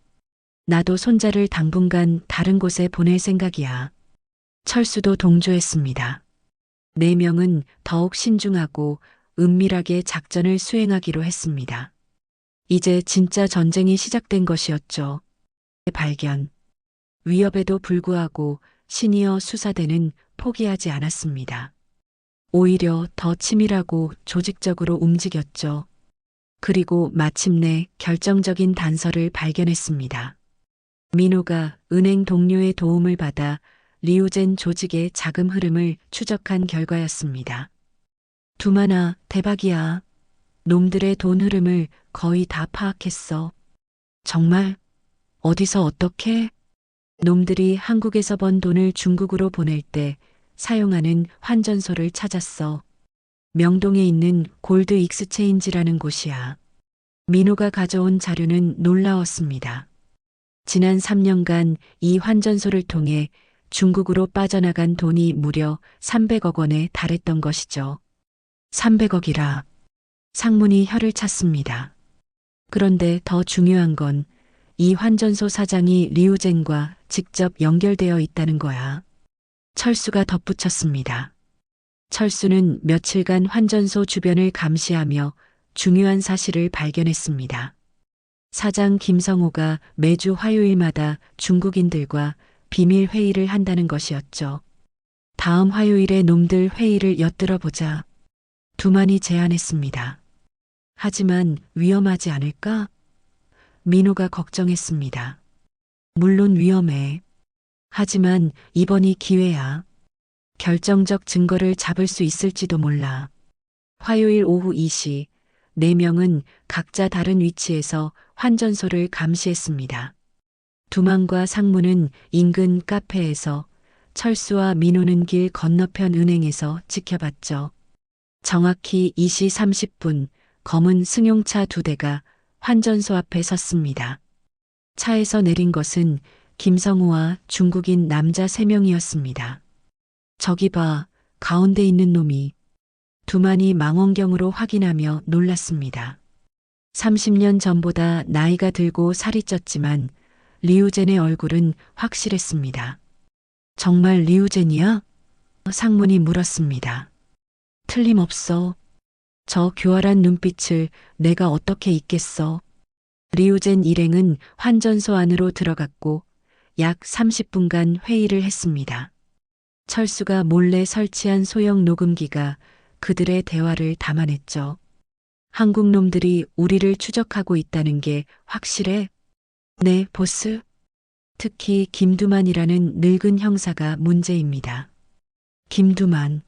나도 손자를 당분간 다른 곳에 보낼 생각이야. 철수도 동조했습니다. 4명은 더욱 신중하고 은밀하게 작전을 수행하기로 했습니다. 이제 진짜 전쟁이 시작된 것이었죠. 발견. 위협에도 불구하고 시니어 수사대는 포기하지 않았습니다. 오히려 더 치밀하고 조직적으로 움직였죠. 그리고 마침내 결정적인 단서를 발견했습니다. 민호가 은행 동료의 도움을 받아 리우젠 조직의 자금 흐름을 추적한 결과였습니다. 두만아, 대박이야. 놈들의 돈 흐름을 거의 다 파악했어. 정말? 어디서 어떻게? 놈들이 한국에서 번 돈을 중국으로 보낼 때 사용하는 환전소를 찾았어. 명동에 있는 골드 익스체인지라는 곳이야. 민호가 가져온 자료는 놀라웠습니다. 지난 3년간 이 환전소를 통해 중국으로 빠져나간 돈이 무려 300억 원에 달했던 것이죠. 300억이라. 상문이 혀를 찼습니다. 그런데 더 중요한 건 이 환전소 사장이 리우젠과 직접 연결되어 있다는 거야. 철수가 덧붙였습니다. 철수는 며칠간 환전소 주변을 감시하며 중요한 사실을 발견했습니다. 사장 김성호가 매주 화요일마다 중국인들과 비밀 회의를 한다는 것이었죠. 다음 화요일에 놈들 회의를 엿들어 보자. 두만이 제안했습니다. 하지만 위험하지 않을까? 민호가 걱정했습니다. 물론 위험해. 하지만 이번이 기회야. 결정적 증거를 잡을 수 있을지도 몰라. 화요일 오후 2시, 4명은 각자 다른 위치에서 환전소를 감시했습니다. 두만과 상무는 인근 카페에서, 철수와 민호는 길 건너편 은행에서 지켜봤죠. 정확히 2시 30분, 검은 승용차 2대가 환전소 앞에 섰습니다. 차에서 내린 것은 김성우와 중국인 남자 3명이었습니다. 저기 봐, 가운데 있는 놈이. 두만이 망원경으로 확인하며 놀랐습니다. 30년 전보다 나이가 들고 살이 쪘지만 리우젠의 얼굴은 확실했습니다. 정말 리우젠이야? 상문이 물었습니다. 틀림없어. 저 교활한 눈빛을 내가 어떻게 잊겠어. 리우젠 일행은 환전소 안으로 들어갔고 약 30분간 회의를 했습니다. 철수가 몰래 설치한 소형 녹음기가 그들의 대화를 담아냈죠. 한국 놈들이 우리를 추적하고 있다는 게 확실해? 네, 보스. 특히 김두만이라는 늙은 형사가 문제입니다. 김두만.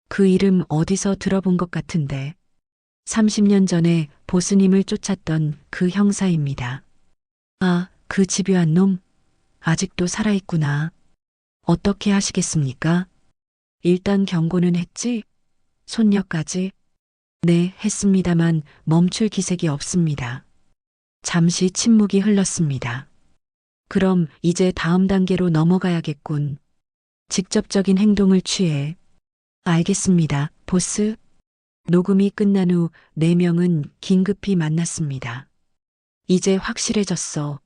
그 이름 어디서 들어본 것 같은데. 30년 전에 보스님을 쫓았던 그 형사입니다. 아, 그 집요한 놈. 아직도 살아있구나. 어떻게 하시겠습니까? 일단 경고는 했지? 손녀까지? 네, 했습니다만 멈출 기색이 없습니다. 잠시 침묵이 흘렀습니다. 그럼 이제 다음 단계로 넘어가야겠군. 직접적인 행동을 취해. 알겠습니다, 보스. 녹음이 끝난 후 4명은 긴급히 만났습니다. 이제 확실해졌어.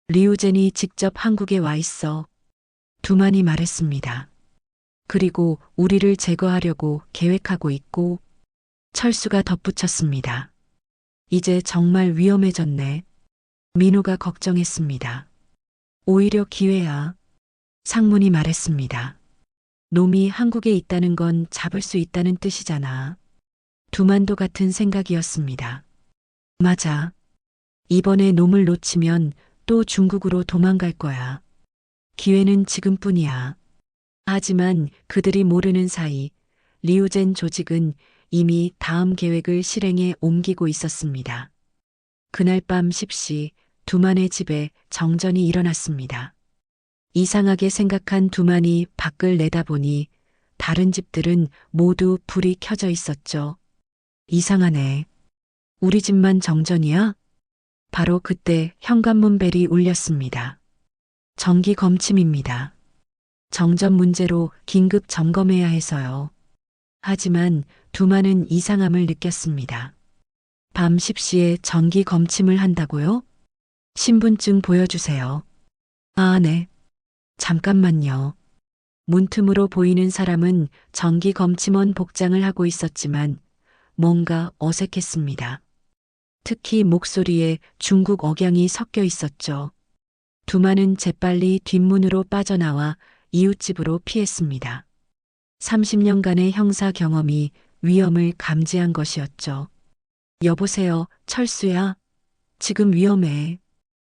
리우젠이 직접 한국에 와 있어. 두만이 말했습니다. 그리고 우리를 제거하려고 계획하고 있고, 철수가 덧붙였습니다. 이제 정말 위험해졌네. 민호가 걱정했습니다. 오히려 기회야. 상문이 말했습니다. 놈이 한국에 있다는 건 잡을 수 있다는 뜻이잖아. 두만도 같은 생각이었습니다. 맞아. 이번에 놈을 놓치면 또 중국으로 도망갈 거야. 기회는 지금뿐이야. 하지만 그들이 모르는 사이 리우젠 조직은 이미 다음 계획을 실행에 옮기고 있었습니다. 그날 밤 10시 두만의 집에 정전이 일어났습니다. 이상하게 생각한 두만이 밖을 내다보니 다른 집들은 모두 불이 켜져 있었죠. 이상하네. 우리 집만 정전이야? 바로 그때 현관문 벨이 울렸습니다. 정기 검침입니다. 정전 문제로 긴급 점검해야 해서요. 하지만 두만은 이상함을 느꼈습니다. 밤 10시에 정기 검침을 한다고요? 신분증 보여주세요. 아, 네. 잠깐만요. 문틈으로 보이는 사람은 정기 검침원 복장을 하고 있었지만 뭔가 어색했습니다. 특히 목소리에 중국 억양이 섞여 있었죠. 두만은 재빨리 뒷문으로 빠져나와 이웃집으로 피했습니다. 30년간의 형사 경험이 위험을 감지한 것이었죠. 여보세요, 철수야. 지금 위험해.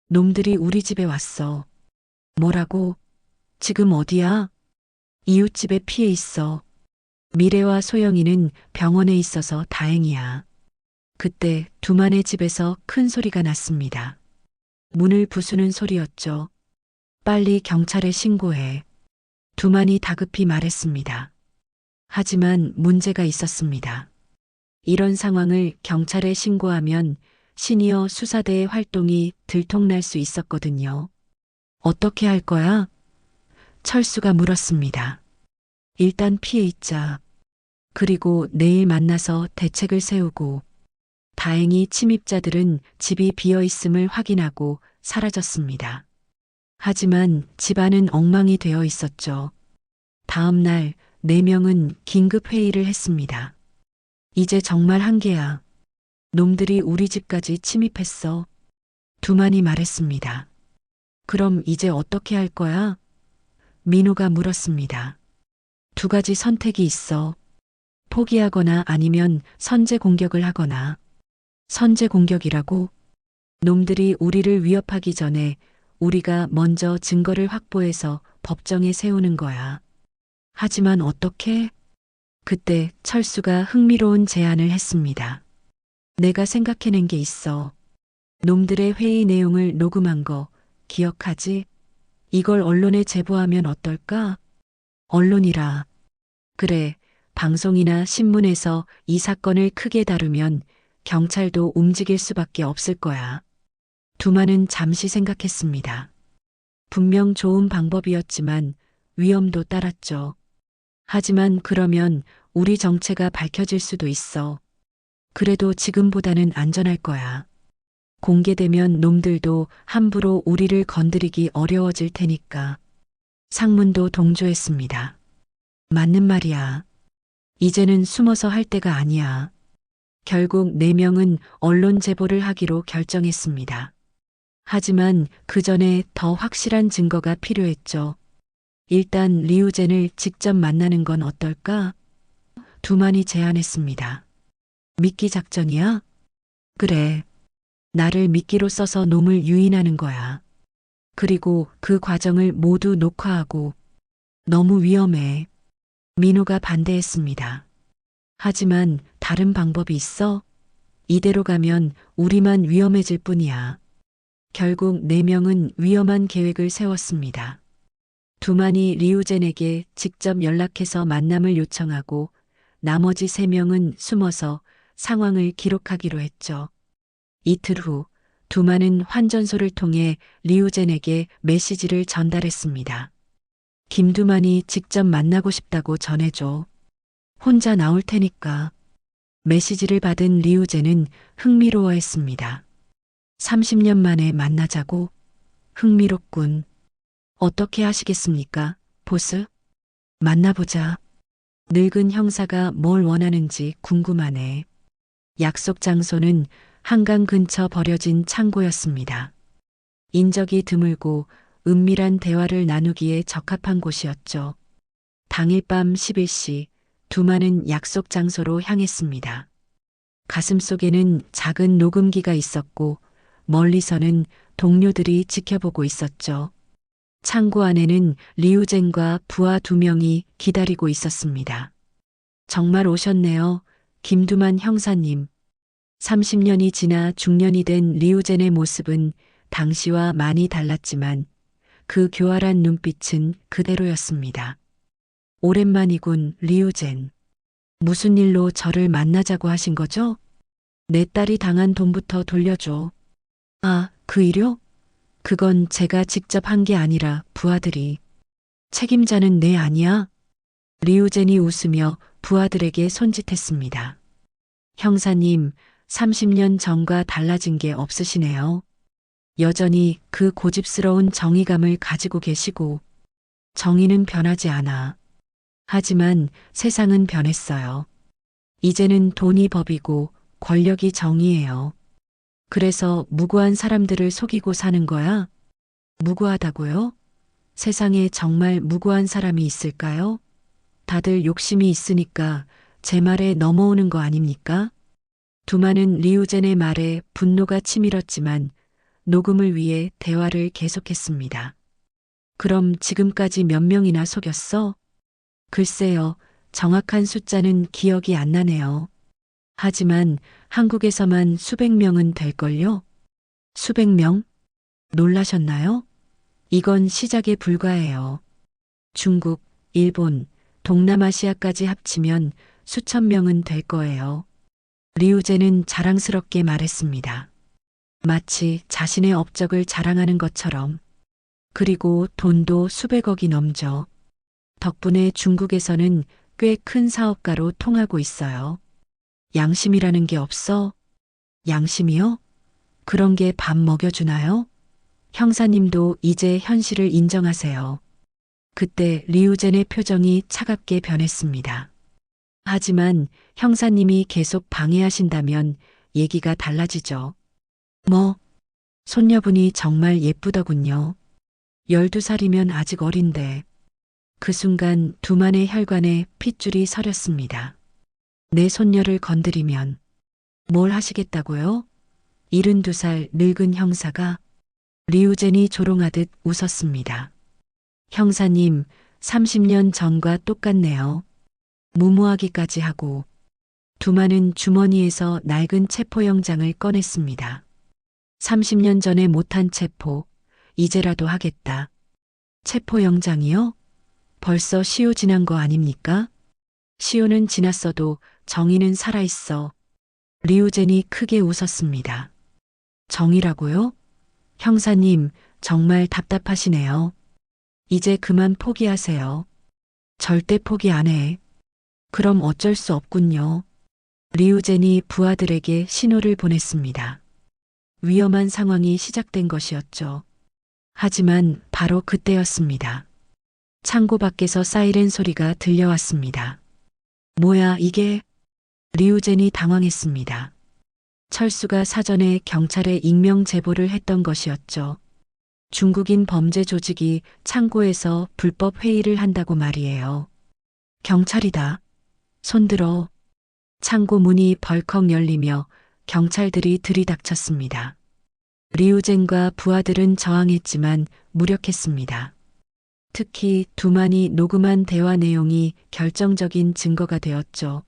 놈들이 우리 집에 왔어. 뭐라고? 지금 어디야? 이웃집에 피해 있어. 미래와 소영이는 병원에 있어서 다행이야. 그때 두만의 집에서 큰 소리가 났습니다. 문을 부수는 소리였죠. 빨리 경찰에 신고해. 두만이 다급히 말했습니다. 하지만 문제가 있었습니다. 이런 상황을 경찰에 신고하면 시니어 수사대의 활동이 들통날 수 있었거든요. 어떻게 할 거야? 철수가 물었습니다. 일단 피해 있자. 그리고 내일 만나서 대책을 세우고. 다행히 침입자들은 집이 비어 있음을 확인하고 사라졌습니다. 하지만 집안은 엉망이 되어 있었죠. 다음 날 4명은 긴급 회의를 했습니다. 이제 정말 한계야. 놈들이 우리 집까지 침입했어. 두만이 말했습니다. 그럼 이제 어떻게 할 거야? 민호가 물었습니다. 두 가지 선택이 있어. 포기하거나 아니면 선제 공격을 하거나. 선제 공격이라고? 놈들이 우리를 위협하기 전에 우리가 먼저 증거를 확보해서 법정에 세우는 거야. 하지만 어떻게? 그때 철수가 흥미로운 제안을 했습니다. 내가 생각해낸 게 있어. 놈들의 회의 내용을 녹음한 거 기억하지? 이걸 언론에 제보하면 어떨까? 언론이라. 그래, 방송이나 신문에서 이 사건을 크게 다루면 경찰도 움직일 수밖에 없을 거야. 두만은 잠시 생각했습니다. 분명 좋은 방법이었지만 위험도 따랐죠. 하지만 그러면 우리 정체가 밝혀질 수도 있어. 그래도 지금보다는 안전할 거야. 공개되면 놈들도 함부로 우리를 건드리기 어려워질 테니까. 상문도 동조했습니다. 맞는 말이야. 이제는 숨어서 할 때가 아니야. 결국 4명은 언론 제보를 하기로 결정했습니다. 하지만 그 전에 더 확실한 증거가 필요했죠. 일단 리우젠을 직접 만나는 건 어떨까? 두만이 제안했습니다. 미끼 작전이야? 그래. 나를 미끼로 써서 놈을 유인하는 거야. 그리고 그 과정을 모두 녹화하고. 너무 위험해. 민호가 반대했습니다. 하지만 다른 방법이 있어? 이대로 가면 우리만 위험해질 뿐이야. 결국 4명은 위험한 계획을 세웠습니다. 두만이 리우젠에게 직접 연락해서 만남을 요청하고 나머지 3명은 숨어서 상황을 기록하기로 했죠. 이틀 후 두만은 환전소를 통해 리우젠에게 메시지를 전달했습니다. 김두만이 직접 만나고 싶다고 전해줘. 혼자 나올 테니까. 메시지를 받은 리우젠은 흥미로워했습니다. 30년 만에 만나자고? 흥미롭군. 어떻게 하시겠습니까, 보스? 만나보자. 늙은 형사가 뭘 원하는지 궁금하네. 약속 장소는 한강 근처 버려진 창고였습니다. 인적이 드물고 은밀한 대화를 나누기에 적합한 곳이었죠. 당일 밤 11시 두만은 약속 장소로 향했습니다. 가슴속에는 작은 녹음기가 있었고 멀리서는 동료들이 지켜보고 있었죠. 창고 안에는 리우젠과 부하 2명이 기다리고 있었습니다. 정말 오셨네요, 김두만 형사님. 30년이 지나 중년이 된 리우젠의 모습은 당시와 많이 달랐지만 그 교활한 눈빛은 그대로였습니다. 오랜만이군, 리우젠. 무슨 일로 저를 만나자고 하신 거죠? 내 딸이 당한 돈부터 돌려줘. 아, 그 일요? 그건 제가 직접 한 게 아니라 부하들이. 책임자는 내 아니야? 리우젠이 웃으며 부하들에게 손짓했습니다. 형사님, 30년 전과 달라진 게 없으시네요. 여전히 그 고집스러운 정의감을 가지고 계시고, 정의는 변하지 않아. 하지만 세상은 변했어요. 이제는 돈이 법이고 권력이 정의예요. 그래서 무고한 사람들을 속이고 사는 거야? 무고하다고요? 세상에 정말 무고한 사람이 있을까요? 다들 욕심이 있으니까 제 말에 넘어오는 거 아닙니까? 두만은 리우젠의 말에 분노가 치밀었지만 녹음을 위해 대화를 계속했습니다. 그럼 지금까지 몇 명이나 속였어? 글쎄요, 정확한 숫자는 기억이 안 나네요. 하지만 한국에서만 수백 명은 될걸요? 수백 명? 놀라셨나요? 이건 시작에 불과해요. 중국, 일본, 동남아시아까지 합치면 수천 명은 될 거예요. 리우젠은 자랑스럽게 말했습니다. 마치 자신의 업적을 자랑하는 것처럼. 그리고 돈도 수백억이 넘죠. 덕분에 중국에서는 꽤 큰 사업가로 통하고 있어요. 양심이라는 게 없어? 양심이요? 그런 게 밥 먹여주나요? 형사님도 이제 현실을 인정하세요. 그때 리우젠의 표정이 차갑게 변했습니다. 하지만 형사님이 계속 방해하신다면 얘기가 달라지죠. 뭐? 손녀분이 정말 예쁘더군요. 12살이면 아직 어린데. 그 순간 두만의 혈관에 핏줄이 서렸습니다. 내 손녀를 건드리면 뭘 하시겠다고요? 72살 늙은 형사가 리우젠이 조롱하듯 웃었습니다. 형사님, 30년 전과 똑같네요. 무모하기까지 하고. 두만은 주머니에서 낡은 체포영장을 꺼냈습니다. 30년 전에 못한 체포, 이제라도 하겠다. 체포영장이요? 벌써 시효 지난 거 아닙니까? 시효는 지났어도 정의는 살아있어. 리우젠이 크게 웃었습니다. 정의라고요? 형사님, 정말 답답하시네요. 이제 그만 포기하세요. 절대 포기 안 해. 그럼 어쩔 수 없군요. 리우젠이 부하들에게 신호를 보냈습니다. 위험한 상황이 시작된 것이었죠. 하지만 바로 그때였습니다. 창고 밖에서 사이렌 소리가 들려왔습니다. 뭐야 이게? 리우젠이 당황했습니다. 철수가 사전에 경찰에 익명 제보를 했던 것이었죠. 중국인 범죄 조직이 창고에서 불법 회의를 한다고 말이에요. 경찰이다. 손들어. 창고 문이 벌컥 열리며 경찰들이 들이닥쳤습니다. 리우젠과 부하들은 저항했지만 무력했습니다. 특히 두만이 녹음한 대화 내용이 결정적인 증거가 되었죠.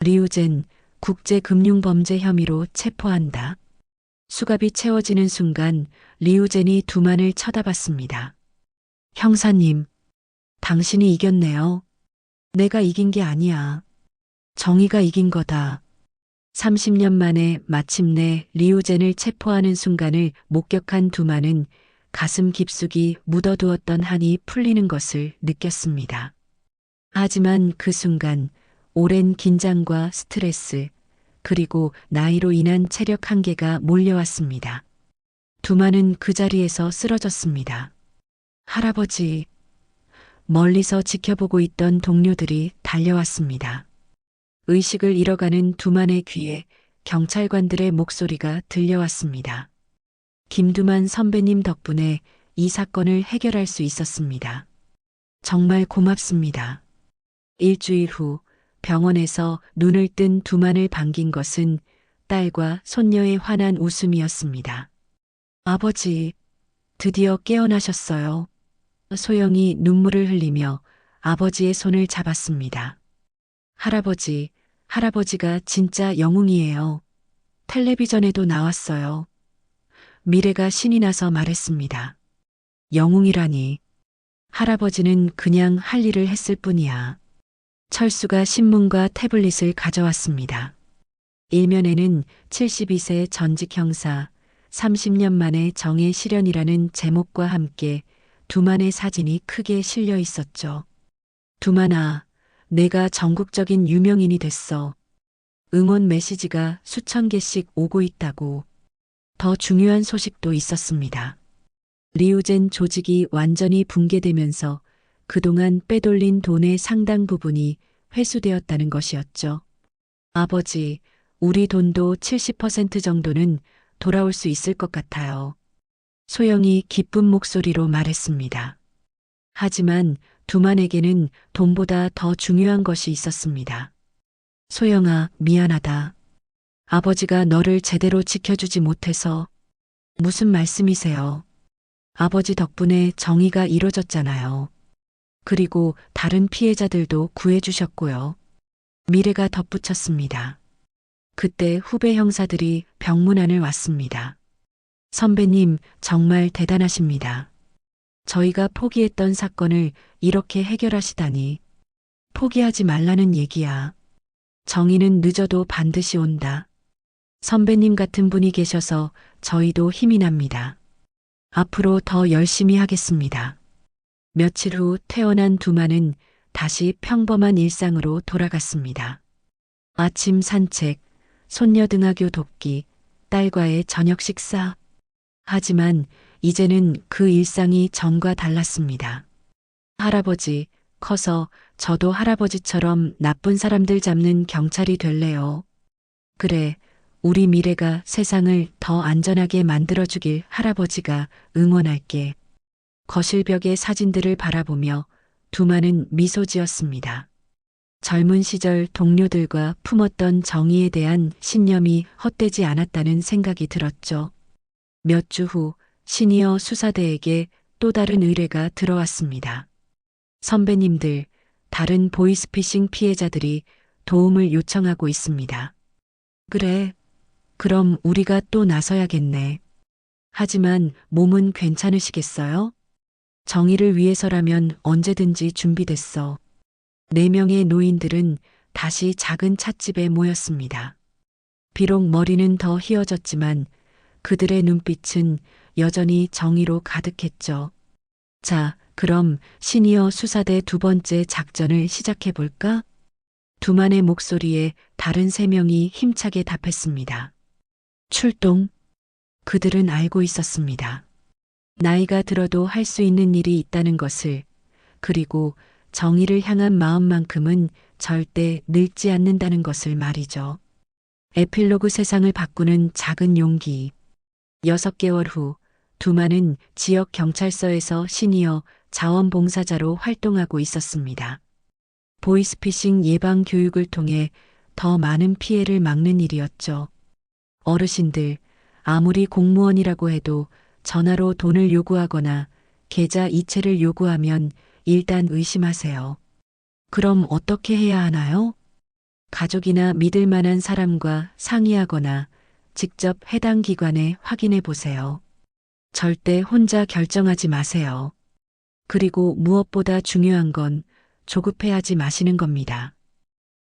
리우젠, 국제금융범죄 혐의로 체포한다. 수갑이 채워지는 순간 리우젠이 두만을 쳐다봤습니다. 형사님, 당신이 이겼네요. 내가 이긴 게 아니야. 정의가 이긴 거다. 30년 만에 마침내 리우젠을 체포하는 순간을 목격한 두만은 가슴 깊숙이 묻어두었던 한이 풀리는 것을 느꼈습니다. 하지만 그 순간 오랜 긴장과 스트레스, 그리고 나이로 인한 체력 한계가 몰려왔습니다. 두만은 그 자리에서 쓰러졌습니다. 할아버지, 멀리서 지켜보고 있던 동료들이 달려왔습니다. 의식을 잃어가는 두만의 귀에 경찰관들의 목소리가 들려왔습니다. 김두만 선배님 덕분에 이 사건을 해결할 수 있었습니다. 정말 고맙습니다. 일주일 후 병원에서 눈을 뜬 두만을 반긴 것은 딸과 손녀의 환한 웃음이었습니다. 아버지, 드디어 깨어나셨어요. 소영이 눈물을 흘리며 아버지의 손을 잡았습니다. 할아버지, 할아버지가 진짜 영웅이에요. 텔레비전에도 나왔어요. 미래가 신이 나서 말했습니다. 영웅이라니. 할아버지는 그냥 할 일을 했을 뿐이야. 철수가 신문과 태블릿을 가져왔습니다. 일면에는 72세 전직 형사, 30년 만에 정의 실현이라는 제목과 함께 두만의 사진이 크게 실려 있었죠. 두만아, 내가 전국적인 유명인이 됐어. 응원 메시지가 수천 개씩 오고 있다고. 더 중요한 소식도 있었습니다. 리우젠 조직이 완전히 붕괴되면서 그동안 빼돌린 돈의 상당 부분이 회수되었다는 것이었죠. 아버지, 우리 돈도 70% 정도는 돌아올 수 있을 것 같아요. 소영이 기쁜 목소리로 말했습니다. 하지만 두만에게는 돈보다 더 중요한 것이 있었습니다. 소영아, 미안하다. 아버지가 너를 제대로 지켜주지 못해서. 무슨 말씀이세요? 아버지 덕분에 정의가 이루어졌잖아요. 그리고 다른 피해자들도 구해주셨고요. 미래가 덧붙였습니다. 그때 후배 형사들이 병문안을 왔습니다. 선배님, 정말 대단하십니다. 저희가 포기했던 사건을 이렇게 해결하시다니. 포기하지 말라는 얘기야. 정의는 늦어도 반드시 온다. 선배님 같은 분이 계셔서 저희도 힘이 납니다. 앞으로 더 열심히 하겠습니다. 며칠 후 퇴원한 두만은 다시 평범한 일상으로 돌아갔습니다. 아침 산책, 손녀 등하교 돕기, 딸과의 저녁 식사. 하지만 이제는 그 일상이 전과 달랐습니다. 할아버지, 커서 저도 할아버지처럼 나쁜 사람들 잡는 경찰이 될래요. 그래, 우리 미래가 세상을 더 안전하게 만들어주길 할아버지가 응원할게. 거실벽의 사진들을 바라보며 두만은 미소 지었습니다. 젊은 시절 동료들과 품었던 정의에 대한 신념이 헛되지 않았다는 생각이 들었죠. 몇 주 후 시니어 수사대에게 또 다른 의뢰가 들어왔습니다. 선배님들, 다른 보이스피싱 피해자들이 도움을 요청하고 있습니다. 그래, 그럼 우리가 또 나서야겠네. 하지만 몸은 괜찮으시겠어요? 정의를 위해서라면 언제든지 준비됐어. 4명의 노인들은 다시 작은 찻집에 모였습니다. 비록 머리는 더 휘어졌지만 그들의 눈빛은 여전히 정의로 가득했죠. 자, 그럼 시니어 수사대 2번째 작전을 시작해 볼까? 두만의 목소리에 다른 3명이 힘차게 답했습니다. 출동. 그들은 알고 있었습니다. 나이가 들어도 할 수 있는 일이 있다는 것을, 그리고 정의를 향한 마음만큼은 절대 늙지 않는다는 것을 말이죠. 에필로그 세상을 바꾸는 작은 용기. 6개월 후 두만은 지역 경찰서에서 시니어 자원봉사자로 활동하고 있었습니다. 보이스피싱 예방 교육을 통해 더 많은 피해를 막는 일이었죠. 어르신들, 아무리 공무원이라고 해도 전화로 돈을 요구하거나 계좌 이체를 요구하면 일단 의심하세요. 그럼 어떻게 해야 하나요? 가족이나 믿을 만한 사람과 상의하거나 직접 해당 기관에 확인해 보세요. 절대 혼자 결정하지 마세요. 그리고 무엇보다 중요한 건 조급해하지 마시는 겁니다.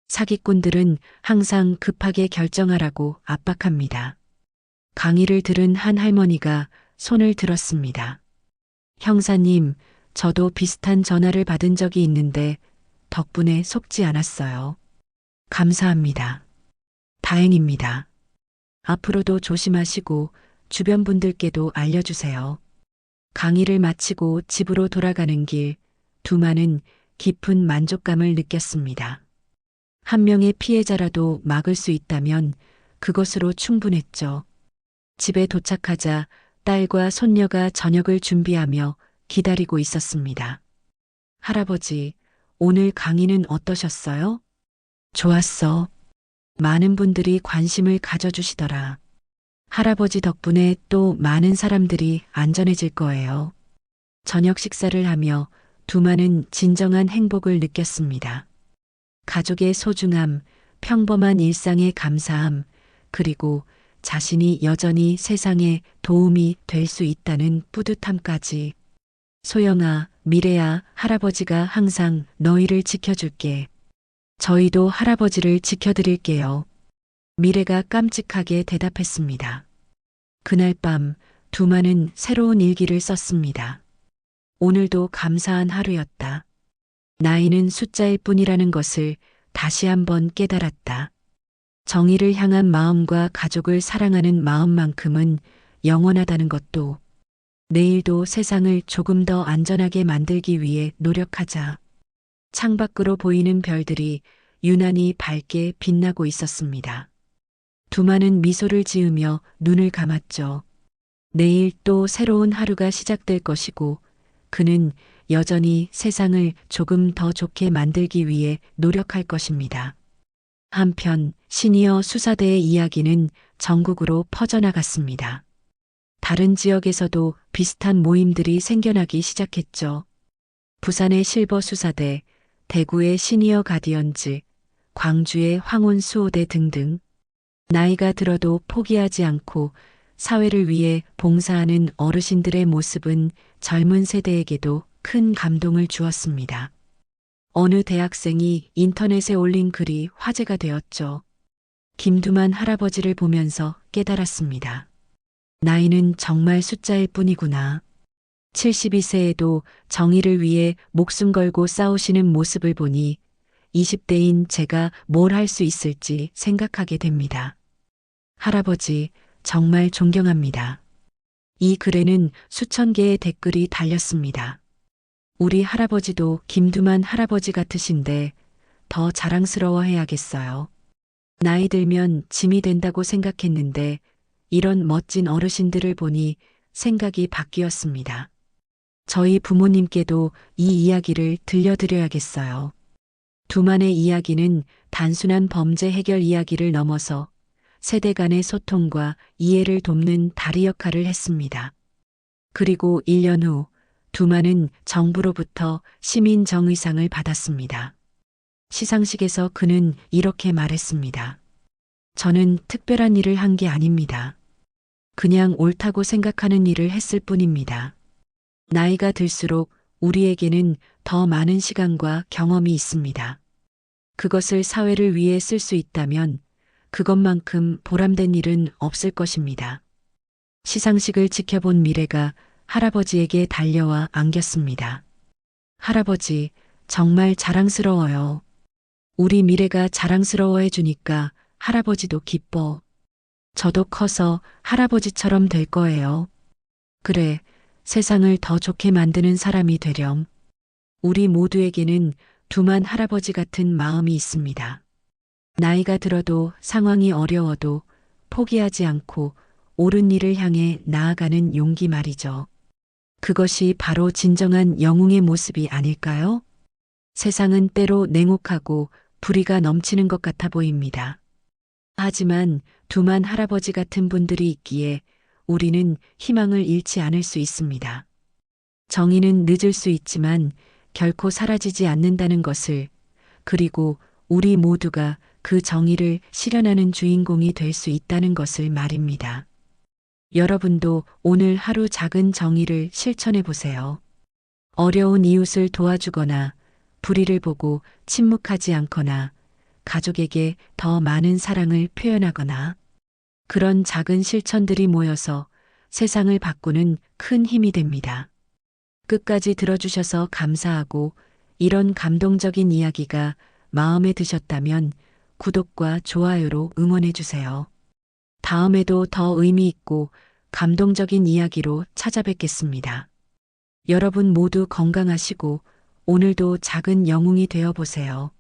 사기꾼들은 항상 급하게 결정하라고 압박합니다. 강의를 들은 한 할머니가 손을 들었습니다. 형사님, 저도 비슷한 전화를 받은 적이 있는데 덕분에 속지 않았어요. 감사합니다. 다행입니다. 앞으로도 조심하시고 주변 분들께도 알려주세요. 강의를 마치고 집으로 돌아가는 길, 두만은 깊은 만족감을 느꼈습니다. 한 명의 피해자라도 막을 수 있다면 그것으로 충분했죠. 집에 도착하자 딸과 손녀가 저녁을 준비하며 기다리고 있었습니다. 할아버지, 오늘 강의는 어떠셨어요? 좋았어. 많은 분들이 관심을 가져주시더라. 할아버지 덕분에 또 많은 사람들이 안전해질 거예요. 저녁 식사를 하며 두만은 진정한 행복을 느꼈습니다. 가족의 소중함, 평범한 일상의 감사함, 그리고 자신이 여전히 세상에 도움이 될 수 있다는 뿌듯함까지. 소영아, 미래야, 할아버지가 항상 너희를 지켜줄게. 저희도 할아버지를 지켜드릴게요. 미래가 깜찍하게 대답했습니다. 그날 밤 두만은 새로운 일기를 썼습니다. 오늘도 감사한 하루였다. 나이는 숫자일 뿐이라는 것을 다시 한번 깨달았다. 정의를 향한 마음과 가족을 사랑하는 마음만큼은 영원하다는 것도. 내일도 세상을 조금 더 안전하게 만들기 위해 노력하자. 창밖으로 보이는 별들이 유난히 밝게 빛나고 있었습니다. 두만은 미소를 지으며 눈을 감았죠. 내일 또 새로운 하루가 시작될 것이고 그는 여전히 세상을 조금 더 좋게 만들기 위해 노력할 것입니다. 한편 시니어 수사대의 이야기는 전국으로 퍼져나갔습니다. 다른 지역에서도 비슷한 모임들이 생겨나기 시작했죠. 부산의 실버 수사대, 대구의 시니어 가디언즈, 광주의 황혼 수호대 등등. 나이가 들어도 포기하지 않고 사회를 위해 봉사하는 어르신들의 모습은 젊은 세대에게도 큰 감동을 주었습니다. 어느 대학생이 인터넷에 올린 글이 화제가 되었죠. 김두만 할아버지를 보면서 깨달았습니다. 나이는 정말 숫자일 뿐이구나. 72세에도 정의를 위해 목숨 걸고 싸우시는 모습을 보니 20대인 제가 뭘 할 수 있을지 생각하게 됩니다. 할아버지, 정말 존경합니다. 이 글에는 수천 개의 댓글이 달렸습니다. 우리 할아버지도 김두만 할아버지 같으신데 더 자랑스러워해야겠어요. 나이 들면 짐이 된다고 생각했는데 이런 멋진 어르신들을 보니 생각이 바뀌었습니다. 저희 부모님께도 이 이야기를 들려드려야겠어요. 두만의 이야기는 단순한 범죄 해결 이야기를 넘어서 세대 간의 소통과 이해를 돕는 다리 역할을 했습니다. 그리고 1년 후 두만은 정부로부터 시민 정의상을 받았습니다. 시상식에서 그는 이렇게 말했습니다. 저는 특별한 일을 한 게 아닙니다. 그냥 옳다고 생각하는 일을 했을 뿐입니다. 나이가 들수록 우리에게는 더 많은 시간과 경험이 있습니다. 그것을 사회를 위해 쓸 수 있다면 그것만큼 보람된 일은 없을 것입니다. 시상식을 지켜본 미래가 할아버지에게 달려와 안겼습니다. 할아버지, 정말 자랑스러워요. 우리 미래가 자랑스러워해 주니까 할아버지도 기뻐. 저도 커서 할아버지처럼 될 거예요. 그래, 세상을 더 좋게 만드는 사람이 되렴. 우리 모두에게는 두만 할아버지 같은 마음이 있습니다. 나이가 들어도 상황이 어려워도 포기하지 않고 옳은 일을 향해 나아가는 용기 말이죠. 그것이 바로 진정한 영웅의 모습이 아닐까요? 세상은 때로 냉혹하고 불의가 넘치는 것 같아 보입니다. 하지만 두만 할아버지 같은 분들이 있기에 우리는 희망을 잃지 않을 수 있습니다. 정의는 늦을 수 있지만 결코 사라지지 않는다는 것을, 그리고 우리 모두가 그 정의를 실현하는 주인공이 될 수 있다는 것을 말입니다. 여러분도 오늘 하루 작은 정의를 실천해 보세요. 어려운 이웃을 도와주거나 불의를 보고 침묵하지 않거나 가족에게 더 많은 사랑을 표현하거나 그런 작은 실천들이 모여서 세상을 바꾸는 큰 힘이 됩니다. 끝까지 들어주셔서 감사하고 이런 감동적인 이야기가 마음에 드셨다면 구독과 좋아요로 응원해 주세요. 다음에도 더 의미 있고 감동적인 이야기로 찾아뵙겠습니다. 여러분 모두 건강하시고 오늘도 작은 영웅이 되어 보세요.